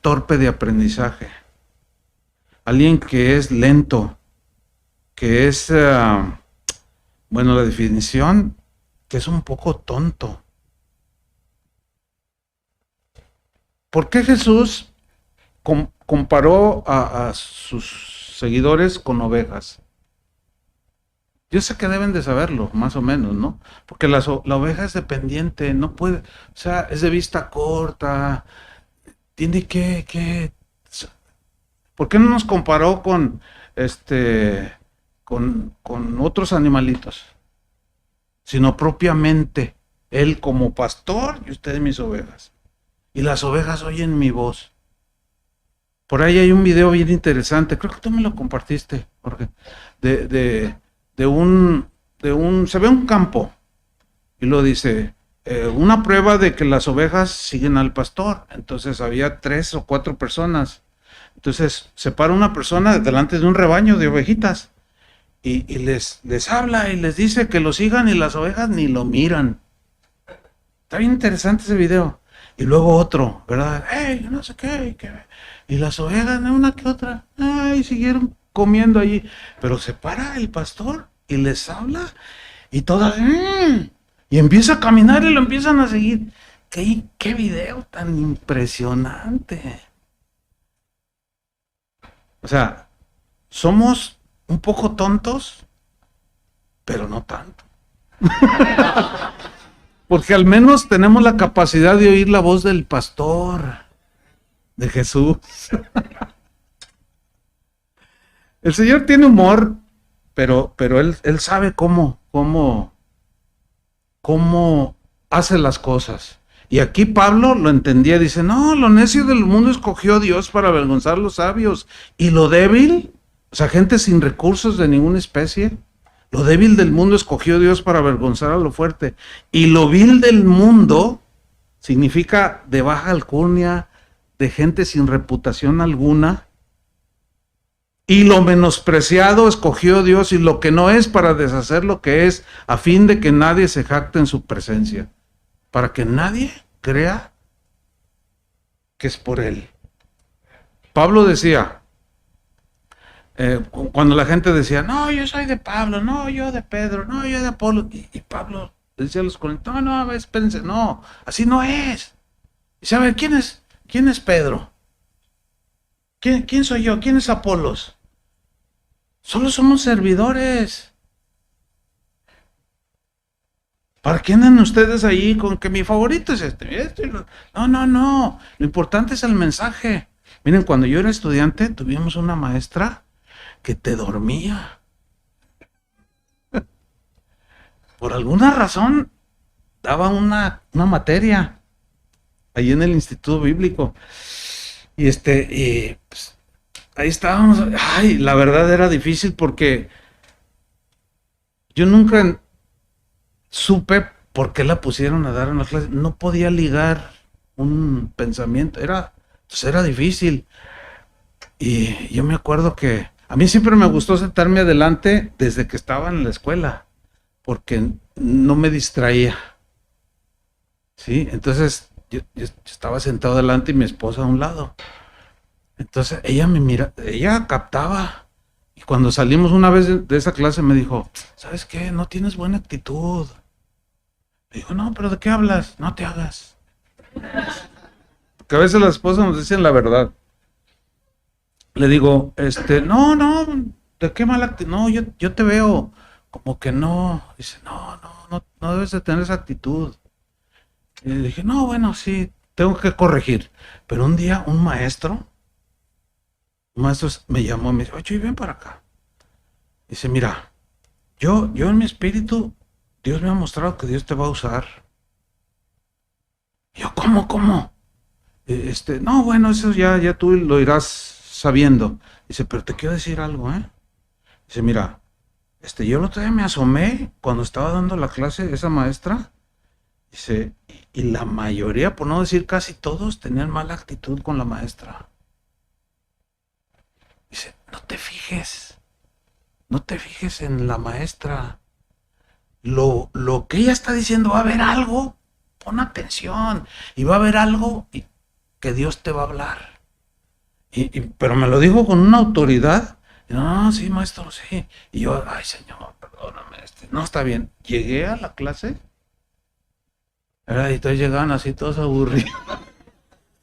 torpe de aprendizaje. Alguien que es lento, que es, bueno, la definición, que es un poco tonto. ¿Por qué Jesús comparó a sus seguidores con ovejas? Yo sé que deben de saberlo, más o menos, ¿no? Porque la oveja es dependiente, no puede, o sea, es de vista corta, tiene que ¿por qué no nos comparó con con otros animalitos? Sino propiamente él como pastor y ustedes mis ovejas. Y las ovejas oyen mi voz. Por ahí hay un video bien interesante, creo que tú me lo compartiste, Jorge, de un, se ve un campo y lo dice, una prueba de que las ovejas siguen al pastor. Entonces había 3 o 4 personas. Entonces se para una persona delante de un rebaño de ovejitas y les habla y les dice que lo sigan y las ovejas ni lo miran. Está bien interesante ese video. Y luego otro, ¿verdad? ¡Ey, no sé qué! Y las ovejas, una que otra, ¡ay! Siguieron comiendo allí. Pero se para el pastor y les habla y todas, y empieza a caminar y lo empiezan a seguir. ¡Qué video tan impresionante! O sea, somos un poco tontos, pero no tanto. Porque al menos tenemos la capacidad de oír la voz del pastor, de Jesús. El Señor tiene humor, pero él sabe cómo hace las cosas. Y aquí Pablo lo entendía, dice, no, lo necio del mundo escogió Dios para avergonzar a los sabios. Y lo débil, o sea, gente sin recursos de ninguna especie, lo débil del mundo escogió Dios para avergonzar a lo fuerte. Y lo vil del mundo significa de baja alcurnia, de gente sin reputación alguna. Y lo menospreciado escogió Dios y lo que no es para deshacer lo que es, a fin de que nadie se jacte en su presencia. Para que nadie crea que es por él. Pablo decía, cuando la gente decía, no, yo soy de Pablo, no, yo de Pedro, no, yo de Apolo, y Pablo decía a los corintios, no, espérense, no, así no es. Y sabe, ¿quién es Pedro? ¿Quién soy yo? ¿Quién es Apolos? Solo somos servidores. ¿Para qué andan ustedes ahí con que mi favorito es este? No. Lo importante es el mensaje. Miren, cuando yo era estudiante, tuvimos una maestra que te dormía. Por alguna razón, daba una materia ahí en el Instituto Bíblico. Y pues, ahí estábamos. Ay, la verdad era difícil porque yo nunca supe ¿por qué la pusieron a dar en la clase? No podía ligar un pensamiento, pues era difícil. Y yo me acuerdo que a mí siempre me gustó sentarme adelante desde que estaba en la escuela, porque no me distraía, ¿sí? Entonces yo estaba sentado adelante y mi esposa a un lado. Entonces ella me mira, ella captaba. Y cuando salimos una vez de esa clase me dijo, ¿sabes qué? No tienes buena actitud. Le digo, no, pero ¿de qué hablas? No te hagas. Porque a veces las esposas nos dicen la verdad. Le digo, no, ¿de qué mala actitud? No, yo te veo como que no. Dice, no debes de tener esa actitud. Y le dije, no, bueno, sí, tengo que corregir. Pero un día un maestro me llamó y me dice, oye, ven para acá. Dice, mira, yo en mi espíritu, Dios me ha mostrado que Dios te va a usar. Y yo, ¿cómo? No, bueno, eso ya tú lo irás sabiendo. Dice, pero te quiero decir algo, ¿eh? Dice, mira, yo el otro día me asomé cuando estaba dando la clase esa maestra. Dice, y la mayoría, por no decir casi todos, tenían mala actitud con la maestra. Dice, no te fijes en la maestra. Lo que ella está diciendo, va a haber algo, pon atención, y va a haber algo que Dios te va a hablar. Pero me lo dijo con una autoridad. Y no, sí, maestro, sí. Y yo, ay, señor, perdóname. No, está bien. Llegué a la clase. Y todos llegaban así, todos aburridos.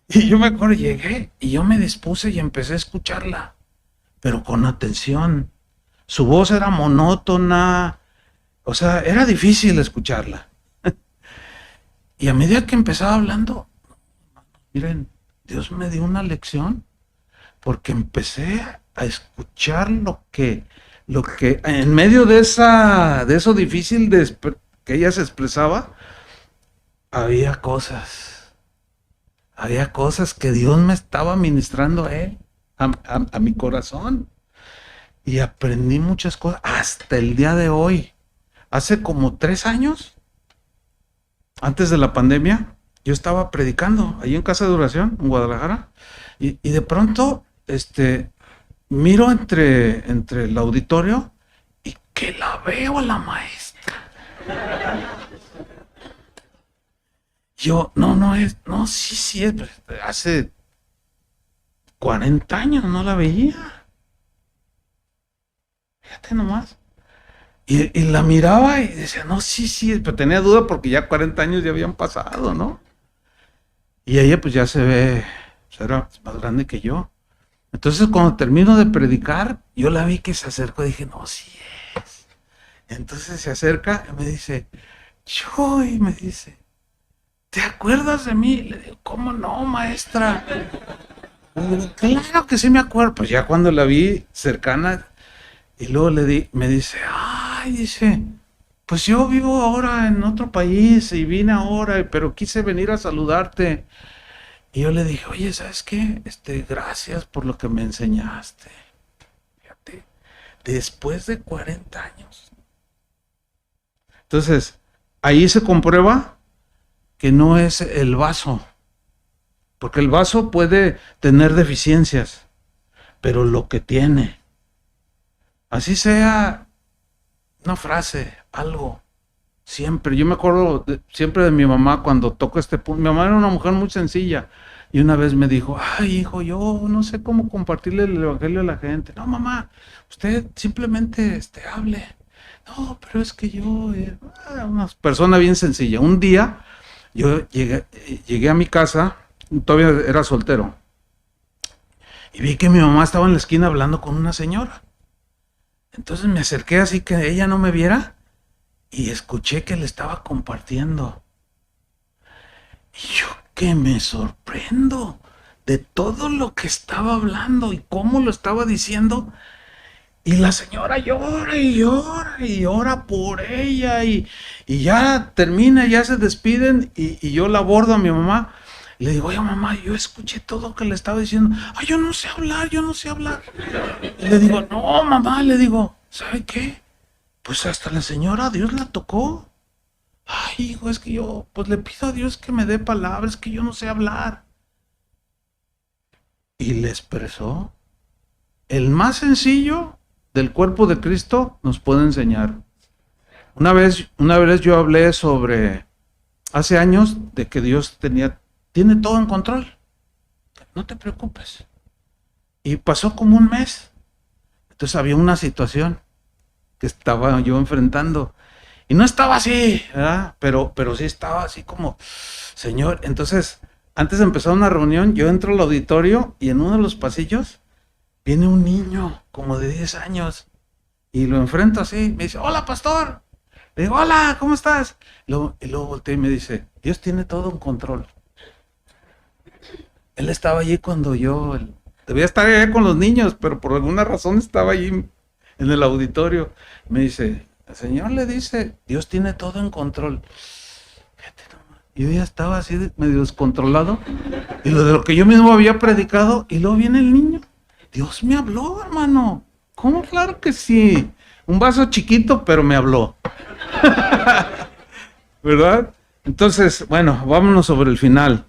Y yo me acuerdo, llegué y yo me dispuse y empecé a escucharla, pero con atención. Su voz era monótona, o sea, era difícil escucharla. Y a medida que empezaba hablando, miren, Dios me dio una lección, porque empecé a escuchar lo que en medio de eso difícil que ella se expresaba, había cosas que Dios me estaba ministrando a él, a mi corazón. Y aprendí muchas cosas hasta el día de hoy. Hace como 3 años, antes de la pandemia, yo estaba predicando ahí en Casa de Oración, en Guadalajara, y de pronto, miro entre el auditorio y que la veo a la maestra. Yo, sí es, hace 40 años no la veía. Fíjate nomás. Y la miraba y decía, no, sí, pero tenía duda porque ya 40 años ya habían pasado, ¿no? Y ella pues ya se ve, pues era más grande que yo. Entonces cuando termino de predicar, yo la vi que se acercó y dije, no, sí es. Entonces se acerca y me dice, Chuy, me dice, ¿te acuerdas de mí? Le digo, ¿cómo no, maestra? Le digo, claro que sí me acuerdo. Pues ya cuando la vi cercana, y luego me dice, dice, pues yo vivo ahora en otro país y vine ahora, pero quise venir a saludarte. Y yo le dije, oye, ¿sabes qué? Gracias por lo que me enseñaste. Fíjate, después de 40 años. Entonces, ahí se comprueba que no es el vaso, porque el vaso puede tener deficiencias, pero lo que tiene, así sea una frase, algo, siempre. Yo me acuerdo siempre de mi mamá cuando toco este punto. Mi mamá era una mujer muy sencilla y una vez me dijo, ay, hijo, yo no sé cómo compartirle el evangelio a la gente. No, mamá, usted simplemente hable. No, pero es que yo, una persona bien sencilla. Un día yo llegué a mi casa, todavía era soltero, y vi que mi mamá estaba en la esquina hablando con una señora. Entonces me acerqué así que ella no me viera y escuché que le estaba compartiendo. Y yo que me sorprendo de todo lo que estaba hablando y cómo lo estaba diciendo. Y la señora llora y llora y llora por ella y ya termina, ya se despiden y yo la abordo a mi mamá. Y le digo, oye mamá, yo escuché todo lo que le estaba diciendo. Ay, yo no sé hablar. Y le digo, no mamá, le digo, ¿sabe qué? Pues hasta la señora Dios la tocó. Ay, hijo, es que yo, pues le pido a Dios que me dé palabras, que yo no sé hablar. Y le expresó. El más sencillo del cuerpo de Cristo nos puede enseñar. Una vez yo hablé sobre, hace años, de que Dios tiene todo en control. No te preocupes. Y pasó como un mes. Entonces había una situación que estaba yo enfrentando. Y no estaba así, ¿verdad? Pero sí estaba así como, Señor. Entonces, antes de empezar una reunión, yo entro al auditorio y en uno de los pasillos viene un niño como de 10 años y lo enfrento así. Me dice, hola, pastor. Le digo, hola, ¿cómo estás? Y luego volteé y me dice, Dios tiene todo en control. Él estaba allí cuando debía estar allá con los niños, pero por alguna razón estaba allí en el auditorio. Me dice, el Señor le dice, Dios tiene todo en control. Y yo ya estaba así medio descontrolado. Y lo de lo que yo mismo había predicado, y luego viene el niño. Dios me habló, hermano. ¿Cómo? Claro que sí. Un vaso chiquito, pero me habló. ¿Verdad? Entonces, bueno, vámonos sobre el final.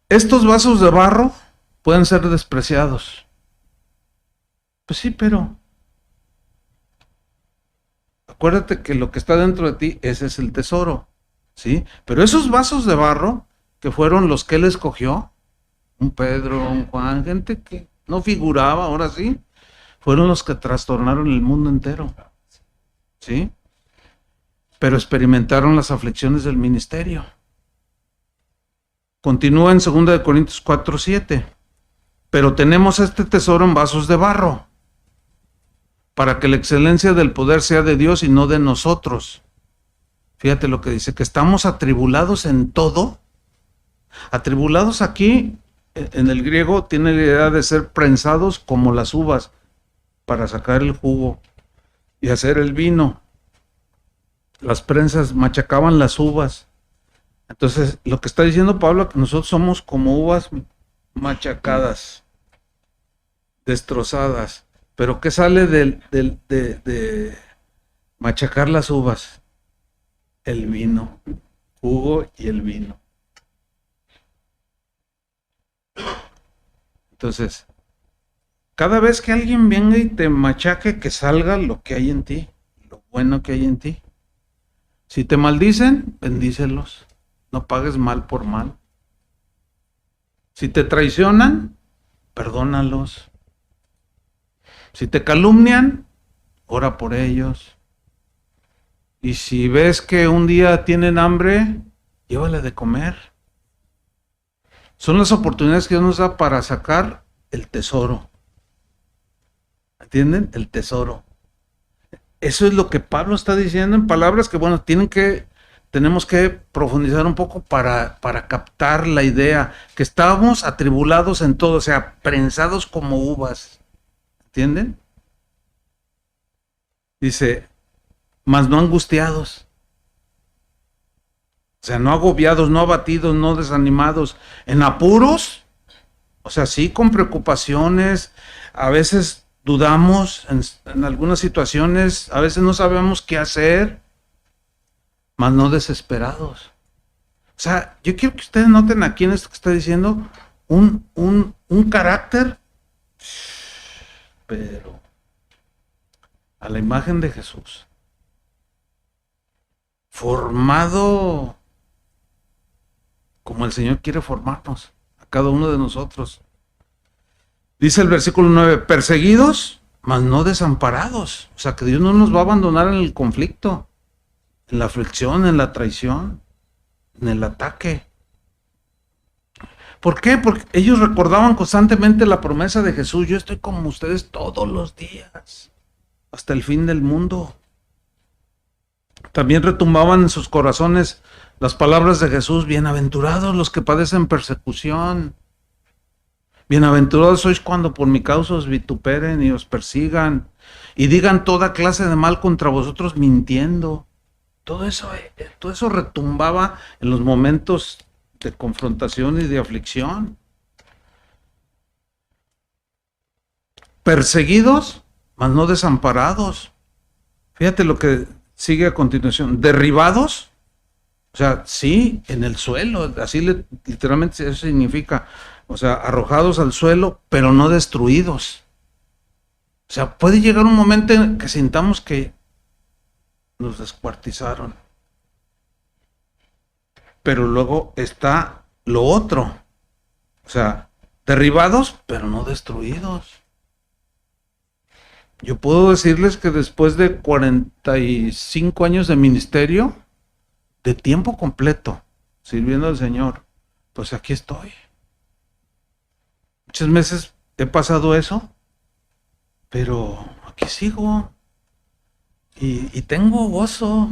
Estos vasos de barro pueden ser despreciados. Pues sí, pero acuérdate que lo que está dentro de ti, ese es el tesoro, ¿sí? Pero esos vasos de barro, que fueron los que él escogió, un Pedro, un Juan, gente que no figuraba, ahora sí, fueron los que trastornaron el mundo entero, ¿sí? Pero experimentaron las aflicciones del ministerio. Continúa en 2 Corintios 4:7. Pero tenemos este tesoro en vasos de barro, para que la excelencia del poder sea de Dios y no de nosotros. Fíjate lo que dice, que estamos atribulados en todo. Atribulados aquí, en el griego, tiene la idea de ser prensados como las uvas, para sacar el jugo y hacer el vino. Las prensas machacaban las uvas. Entonces, lo que está diciendo Pablo, que nosotros somos como uvas machacadas, destrozadas. Pero ¿qué sale de machacar las uvas? El vino, jugo y el vino. Entonces, cada vez que alguien venga y te machaque, que salga lo que hay en ti, lo bueno que hay en ti. Si te maldicen, bendícelos. No pagues mal por mal. Si te traicionan, perdónalos. Si te calumnian, ora por ellos. Y si ves que un día tienen hambre, llévale de comer. Son las oportunidades que Dios nos da para sacar el tesoro. ¿Entienden? El tesoro. Eso es lo que Pablo está diciendo en palabras que, bueno, tenemos que profundizar un poco para captar la idea, que estábamos atribulados en todo, o sea, prensados como uvas. ¿Entienden? Dice, mas no angustiados. O sea, no agobiados, no abatidos, no desanimados, en apuros, o sea, sí con preocupaciones, a veces dudamos en algunas situaciones, a veces no sabemos qué hacer, mas no desesperados. O sea, yo quiero que ustedes noten aquí en esto que está diciendo un carácter, pero a la imagen de Jesús, formado como el Señor quiere formarnos, a cada uno de nosotros. Dice el versículo 9, perseguidos, mas no desamparados. O sea, que Dios no nos va a abandonar en el conflicto, en la aflicción, en la traición, en el ataque. ¿Por qué? Porque ellos recordaban constantemente la promesa de Jesús, yo estoy con ustedes todos los días, hasta el fin del mundo. También retumbaban en sus corazones las palabras de Jesús, bienaventurados los que padecen persecución. Bienaventurados sois cuando por mi causa os vituperen y os persigan y digan toda clase de mal contra vosotros mintiendo. Todo eso retumbaba en los momentos de confrontación y de aflicción. Perseguidos, mas no desamparados. Fíjate lo que sigue a continuación, derribados, o sea, sí, en el suelo, así literalmente eso significa, o sea, arrojados al suelo, pero no destruidos. O sea, puede llegar un momento en que sintamos que nos descuartizaron. Pero luego está lo otro. O sea, derribados, pero no destruidos. Yo puedo decirles que después de 45 años de ministerio, de tiempo completo, sirviendo al Señor, pues aquí estoy. Muchas veces he pasado eso, pero aquí sigo. Y tengo gozo.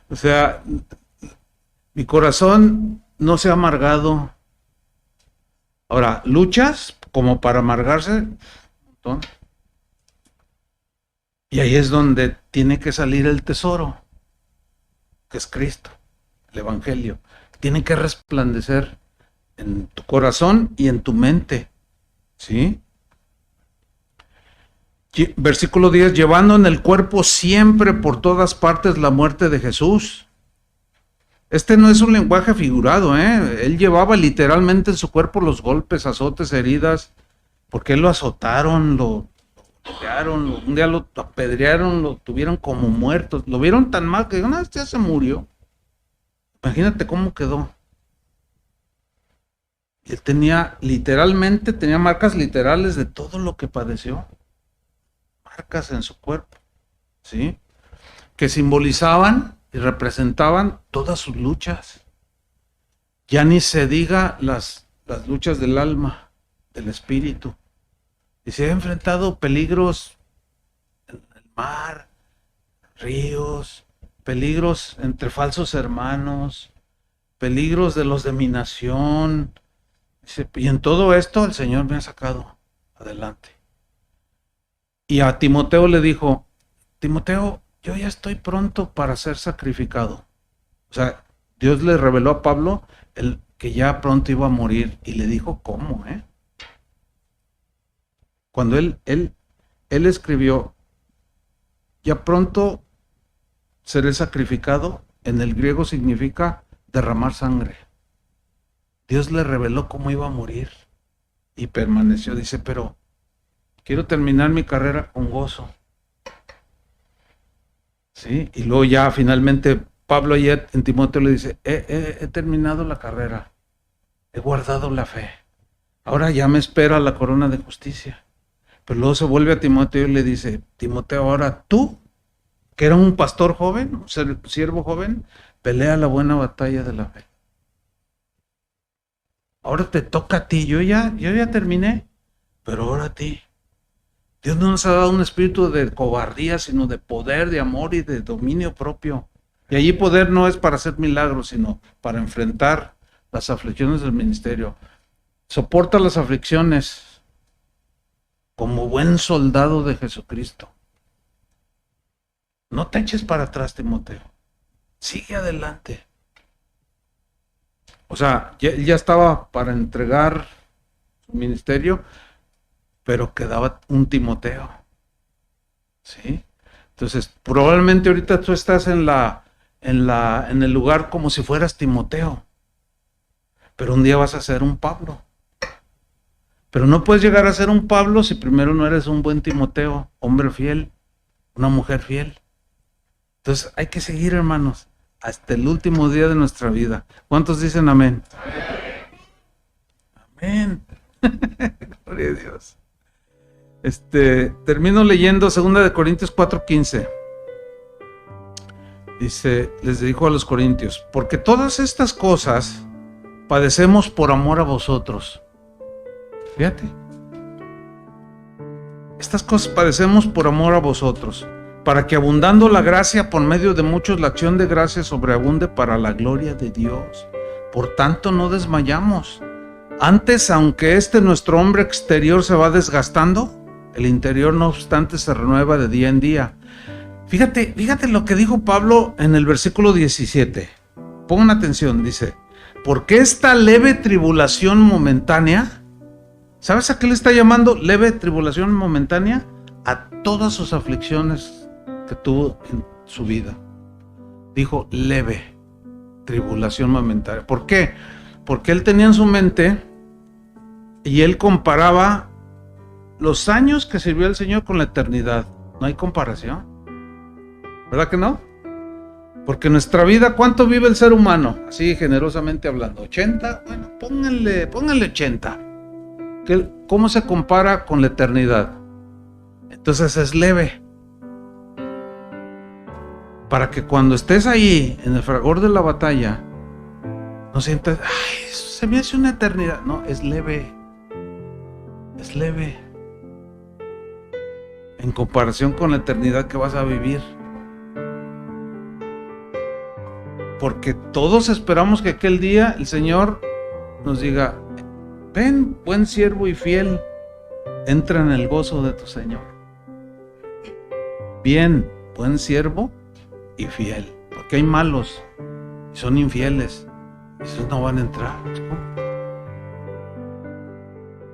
O sea, mi corazón no se ha amargado. Ahora, luchas como para amargarse. Y ahí es donde tiene que salir el tesoro, que es Cristo, el Evangelio. Tiene que resplandecer en tu corazón y en tu mente. ¿Sí? Versículo 10, llevando en el cuerpo siempre por todas partes la muerte de Jesús. Este no es un lenguaje figurado, ¿eh? Él llevaba literalmente en su cuerpo los golpes, azotes, heridas, porque él lo azotaron, lo golpearon, un día lo apedrearon, lo tuvieron como muerto, lo vieron tan mal que una vez ya se murió. Imagínate cómo quedó. Y él tenía marcas literales de todo lo que padeció. Marcas en su cuerpo, ¿sí? Que simbolizaban y representaban todas sus luchas. Ya ni se diga las luchas del alma, del espíritu. Y se ha enfrentado peligros en el mar, ríos, peligros entre falsos hermanos, peligros de los de mi nación. Y en todo esto el Señor me ha sacado adelante. Y a Timoteo le dijo, Timoteo, yo ya estoy pronto para ser sacrificado. O sea, Dios le reveló a Pablo que ya pronto iba a morir. Y le dijo, ¿cómo? Cuando él escribió, ya pronto seré sacrificado, en el griego significa derramar sangre. Dios le reveló cómo iba a morir. Y permaneció, dice, pero quiero terminar mi carrera con gozo. ¿Sí? Y luego ya finalmente Pablo allá en Timoteo le dice, he terminado la carrera, he guardado la fe, ahora ya me espera la corona de justicia. Pero luego se vuelve a Timoteo y le dice, Timoteo, ahora tú, que era un pastor joven, un siervo joven, pelea la buena batalla de la fe. Ahora te toca a ti, yo ya terminé, pero ahora a ti. Dios no nos ha dado un espíritu de cobardía, sino de poder, de amor y de dominio propio. Y allí poder no es para hacer milagros, sino para enfrentar las aflicciones del ministerio. Soporta las aflicciones como buen soldado de Jesucristo. No te eches para atrás, Timoteo. Sigue adelante. O sea, ya estaba para entregar su ministerio, pero quedaba un Timoteo. ¿Sí? Entonces, probablemente ahorita tú estás en el lugar como si fueras Timoteo. Pero un día vas a ser un Pablo. Pero no puedes llegar a ser un Pablo si primero no eres un buen Timoteo, hombre fiel, una mujer fiel. Entonces, hay que seguir, hermanos, hasta el último día de nuestra vida. ¿Cuántos dicen amén? Amén. Gloria a Dios. Termino leyendo 2 Corintios 4:15. Dice, les dijo a los corintios, porque todas estas cosas padecemos por amor a vosotros. Fíjate. Estas cosas padecemos por amor a vosotros, para que abundando la gracia por medio de muchos, la acción de gracia sobreabunde para la gloria de Dios. Por tanto, no desmayamos. Antes, aunque nuestro hombre exterior se va desgastando, el interior, no obstante, se renueva de día en día. Fíjate lo que dijo Pablo en el versículo 17. Pongan atención, dice, porque esta leve tribulación momentánea, ¿sabes a qué le está llamando leve tribulación momentánea? A todas sus aflicciones que tuvo en su vida. Dijo leve, tribulación momentánea. ¿Por qué? Porque él tenía en su mente y él comparaba los años que sirvió el Señor con la eternidad. No hay comparación. ¿Verdad que no? Porque nuestra vida, ¿cuánto vive el ser humano? Así generosamente hablando, 80, bueno, pónganle 80. ¿Cómo se compara con la eternidad? Entonces es leve. Para que cuando estés ahí, en el fragor de la batalla, no sientas, ay, se me hace una eternidad. No, es leve. Es leve. En comparación con la eternidad que vas a vivir. Porque todos esperamos que aquel día el Señor nos diga, ven, buen siervo y fiel, entra en el gozo de tu Señor. Bien, buen siervo y fiel. Porque hay malos y son infieles. Esos no van a entrar.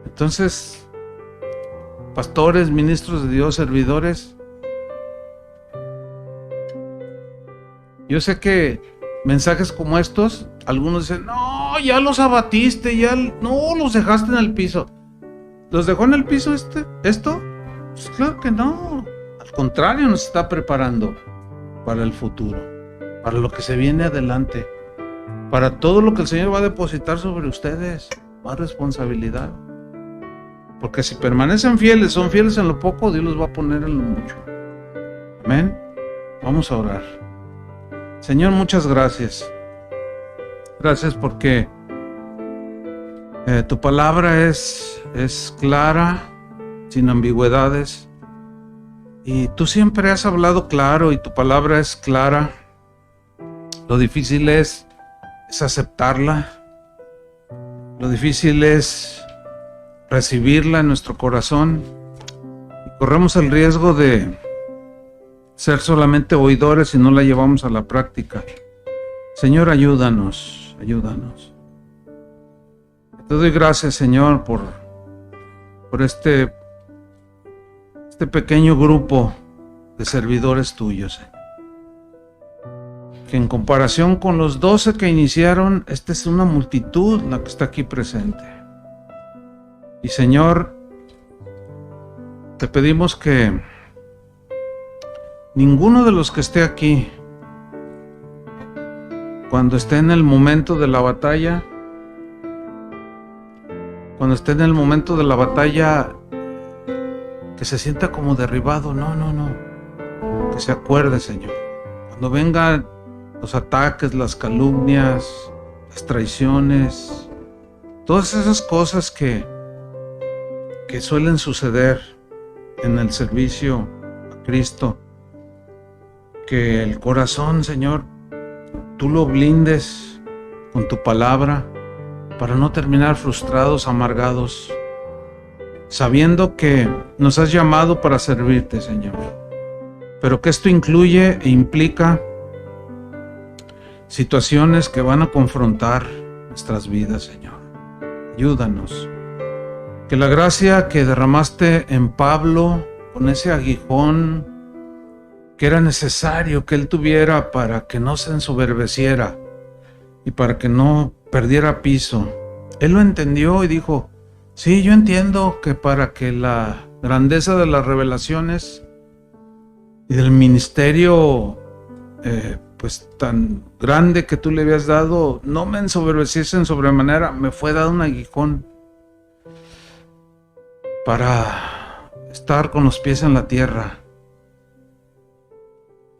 Entonces, pastores, ministros de Dios, servidores, yo sé que mensajes como estos, algunos dicen, no, ya los abatiste, no, los dejaste en el piso. ¿Los dejó en el piso esto? Pues claro que no. Al contrario, nos está preparando para el futuro, para lo que se viene adelante, para todo lo que el Señor va a depositar sobre ustedes, más responsabilidad. Porque si permanecen fieles, son fieles en lo poco, Dios los va a poner en lo mucho. Amén. Vamos a orar. Señor, muchas gracias. Gracias porque tu palabra es clara, sin ambigüedades. Y tú siempre has hablado claro y tu palabra es clara. Lo difícil es aceptarla. Lo difícil es recibirla en nuestro corazón. Y corremos el riesgo de ser solamente oidores y no la llevamos a la práctica. Señor, ayúdanos, ayúdanos. Te doy gracias, Señor, por este pequeño grupo de servidores tuyos, Señor. Que en comparación con los 12 que iniciaron, esta es una multitud la que está aquí presente. Y Señor, te pedimos que ninguno de los que esté aquí, cuando esté en el momento de la batalla, que se sienta como derribado. No. Que se acuerde, Señor. Cuando vengan los ataques, las calumnias, las traiciones, todas esas cosas que suelen suceder en el servicio a Cristo, que el corazón, Señor, tú lo blindes con tu palabra para no terminar frustrados, amargados, sabiendo que nos has llamado para servirte, Señor, pero que esto incluye e implica situaciones que van a confrontar nuestras vidas, Señor. Ayúdanos. Que la gracia que derramaste en Pablo, con ese aguijón que era necesario que él tuviera para que no se ensoberbeciera y para que no perdiera piso, él lo entendió y dijo, sí, yo entiendo que para que la grandeza de las revelaciones y del ministerio pues tan grande que tú le habías dado no me ensoberbeciese en sobremanera, me fue dado un aguijón para estar con los pies en la tierra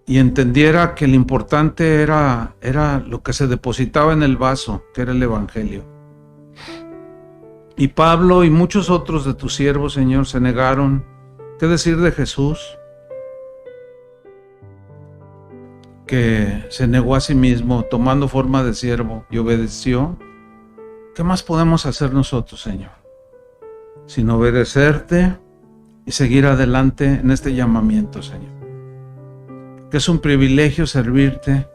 y entendiera que lo importante era lo que se depositaba en el vaso, que era el Evangelio. Y Pablo y muchos otros de tus siervos, Señor, se negaron. ¿Qué decir de Jesús? Que se negó a sí mismo, tomando forma de siervo, y obedeció. ¿Qué más podemos hacer nosotros, Señor, sin obedecerte y seguir adelante en este llamamiento, Señor? Que es un privilegio servirte,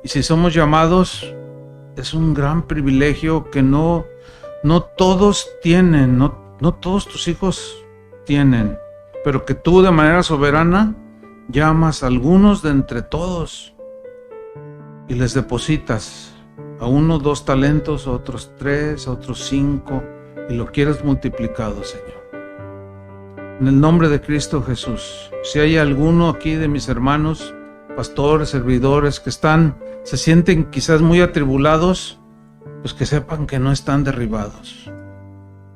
y si somos llamados, es un gran privilegio que no todos tienen, no todos tus hijos tienen, pero que tú de manera soberana llamas a algunos de entre todos y les depositas a uno 2 talentos, a otros 3, a otros 5, y lo quieres multiplicado, Señor. En el nombre de Cristo Jesús, si hay alguno aquí de mis hermanos, pastores, servidores, que se sienten quizás muy atribulados, pues que sepan que no están derribados,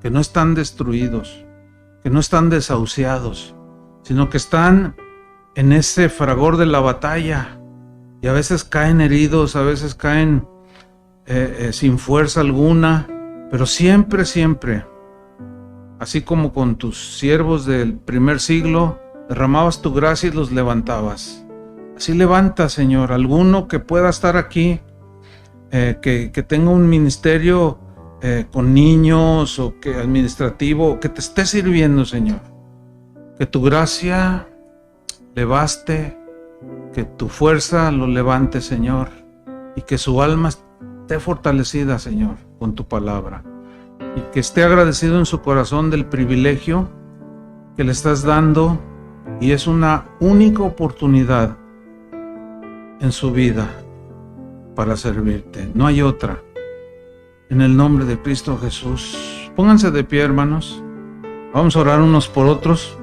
que no están destruidos, que no están desahuciados, sino que están en ese fragor de la batalla, y a veces caen heridos, a veces caen sin fuerza alguna, pero siempre, siempre, así como con tus siervos del primer siglo, derramabas tu gracia y los levantabas. Así levanta, Señor, alguno que pueda estar aquí, que tenga un ministerio con niños o que administrativo, que te esté sirviendo, Señor. Que tu gracia le baste, que tu fuerza lo levante, Señor, y que su alma esté fortalecida, Señor, con tu palabra, y que esté agradecido en su corazón del privilegio que le estás dando, y es una única oportunidad en su vida para servirte, no hay otra. En el nombre de Cristo Jesús, pónganse de pie, hermanos, vamos a orar unos por otros.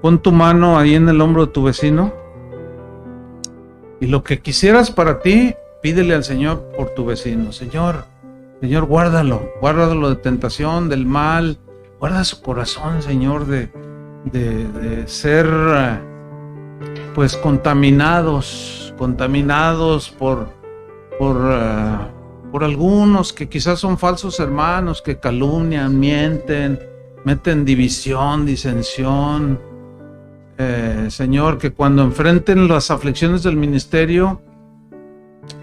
Pon tu mano ahí en el hombro de tu vecino, y lo que quisieras para ti, pídele al Señor por tu vecino. Señor, guárdalo de tentación, del mal, guarda su corazón, Señor, de ser pues contaminados por algunos que quizás son falsos hermanos, que calumnian, mienten, meten división, disensión. Señor, que cuando enfrenten las aflicciones del ministerio,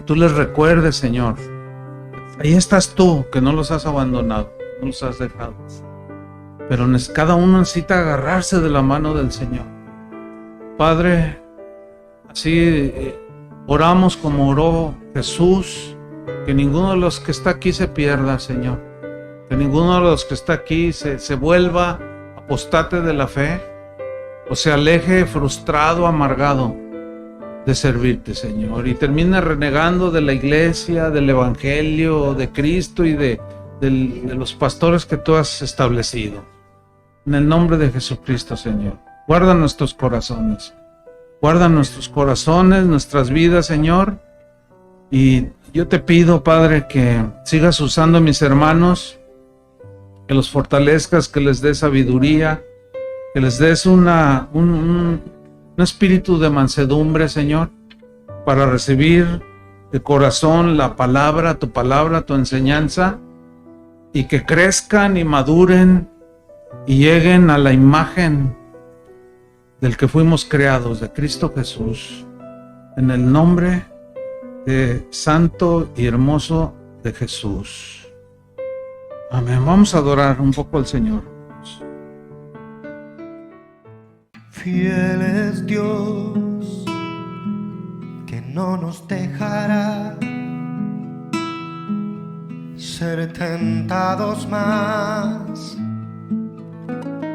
tú les recuerdes, Señor, ahí estás tú, que no los has abandonado, no los has dejado, pero cada uno necesita agarrarse de la mano del Señor. Padre, así oramos como oró Jesús, que ninguno de los que está aquí se pierda, Señor, que ninguno de los que está aquí se vuelva apostate de la fe, o se aleje frustrado, amargado de servirte, Señor, y termine renegando de la iglesia, del evangelio, de Cristo y de los pastores que tú has establecido. En el nombre de Jesucristo, Señor, guarda nuestros corazones, nuestras vidas, Señor, y yo te pido, Padre, que sigas usando a mis hermanos, que los fortalezcas, que les des sabiduría, que les des un espíritu de mansedumbre, Señor, para recibir de corazón la palabra, tu enseñanza, y que crezcan y maduren y lleguen a la imagen del que fuimos creados, de Cristo Jesús, en el nombre santo y hermoso de Jesús. Amén. Vamos a adorar un poco al Señor. Fiel es Dios, que no nos dejará ser tentados más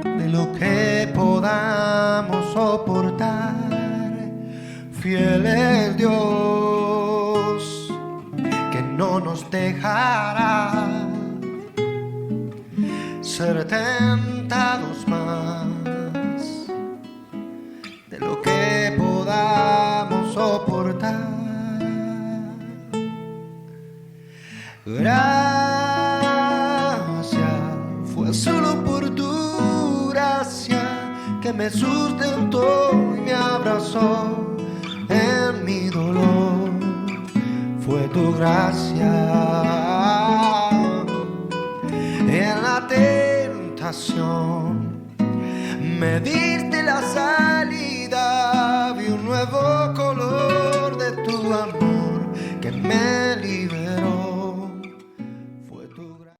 de lo que podamos soportar. Fiel es Dios, que no nos dejará ser tentados más de lo que podamos soportar. Gracias, fue solo por tu gracia que me sustentó y me abrazó en mi dolor. Fue tu gracia en la tentación, me di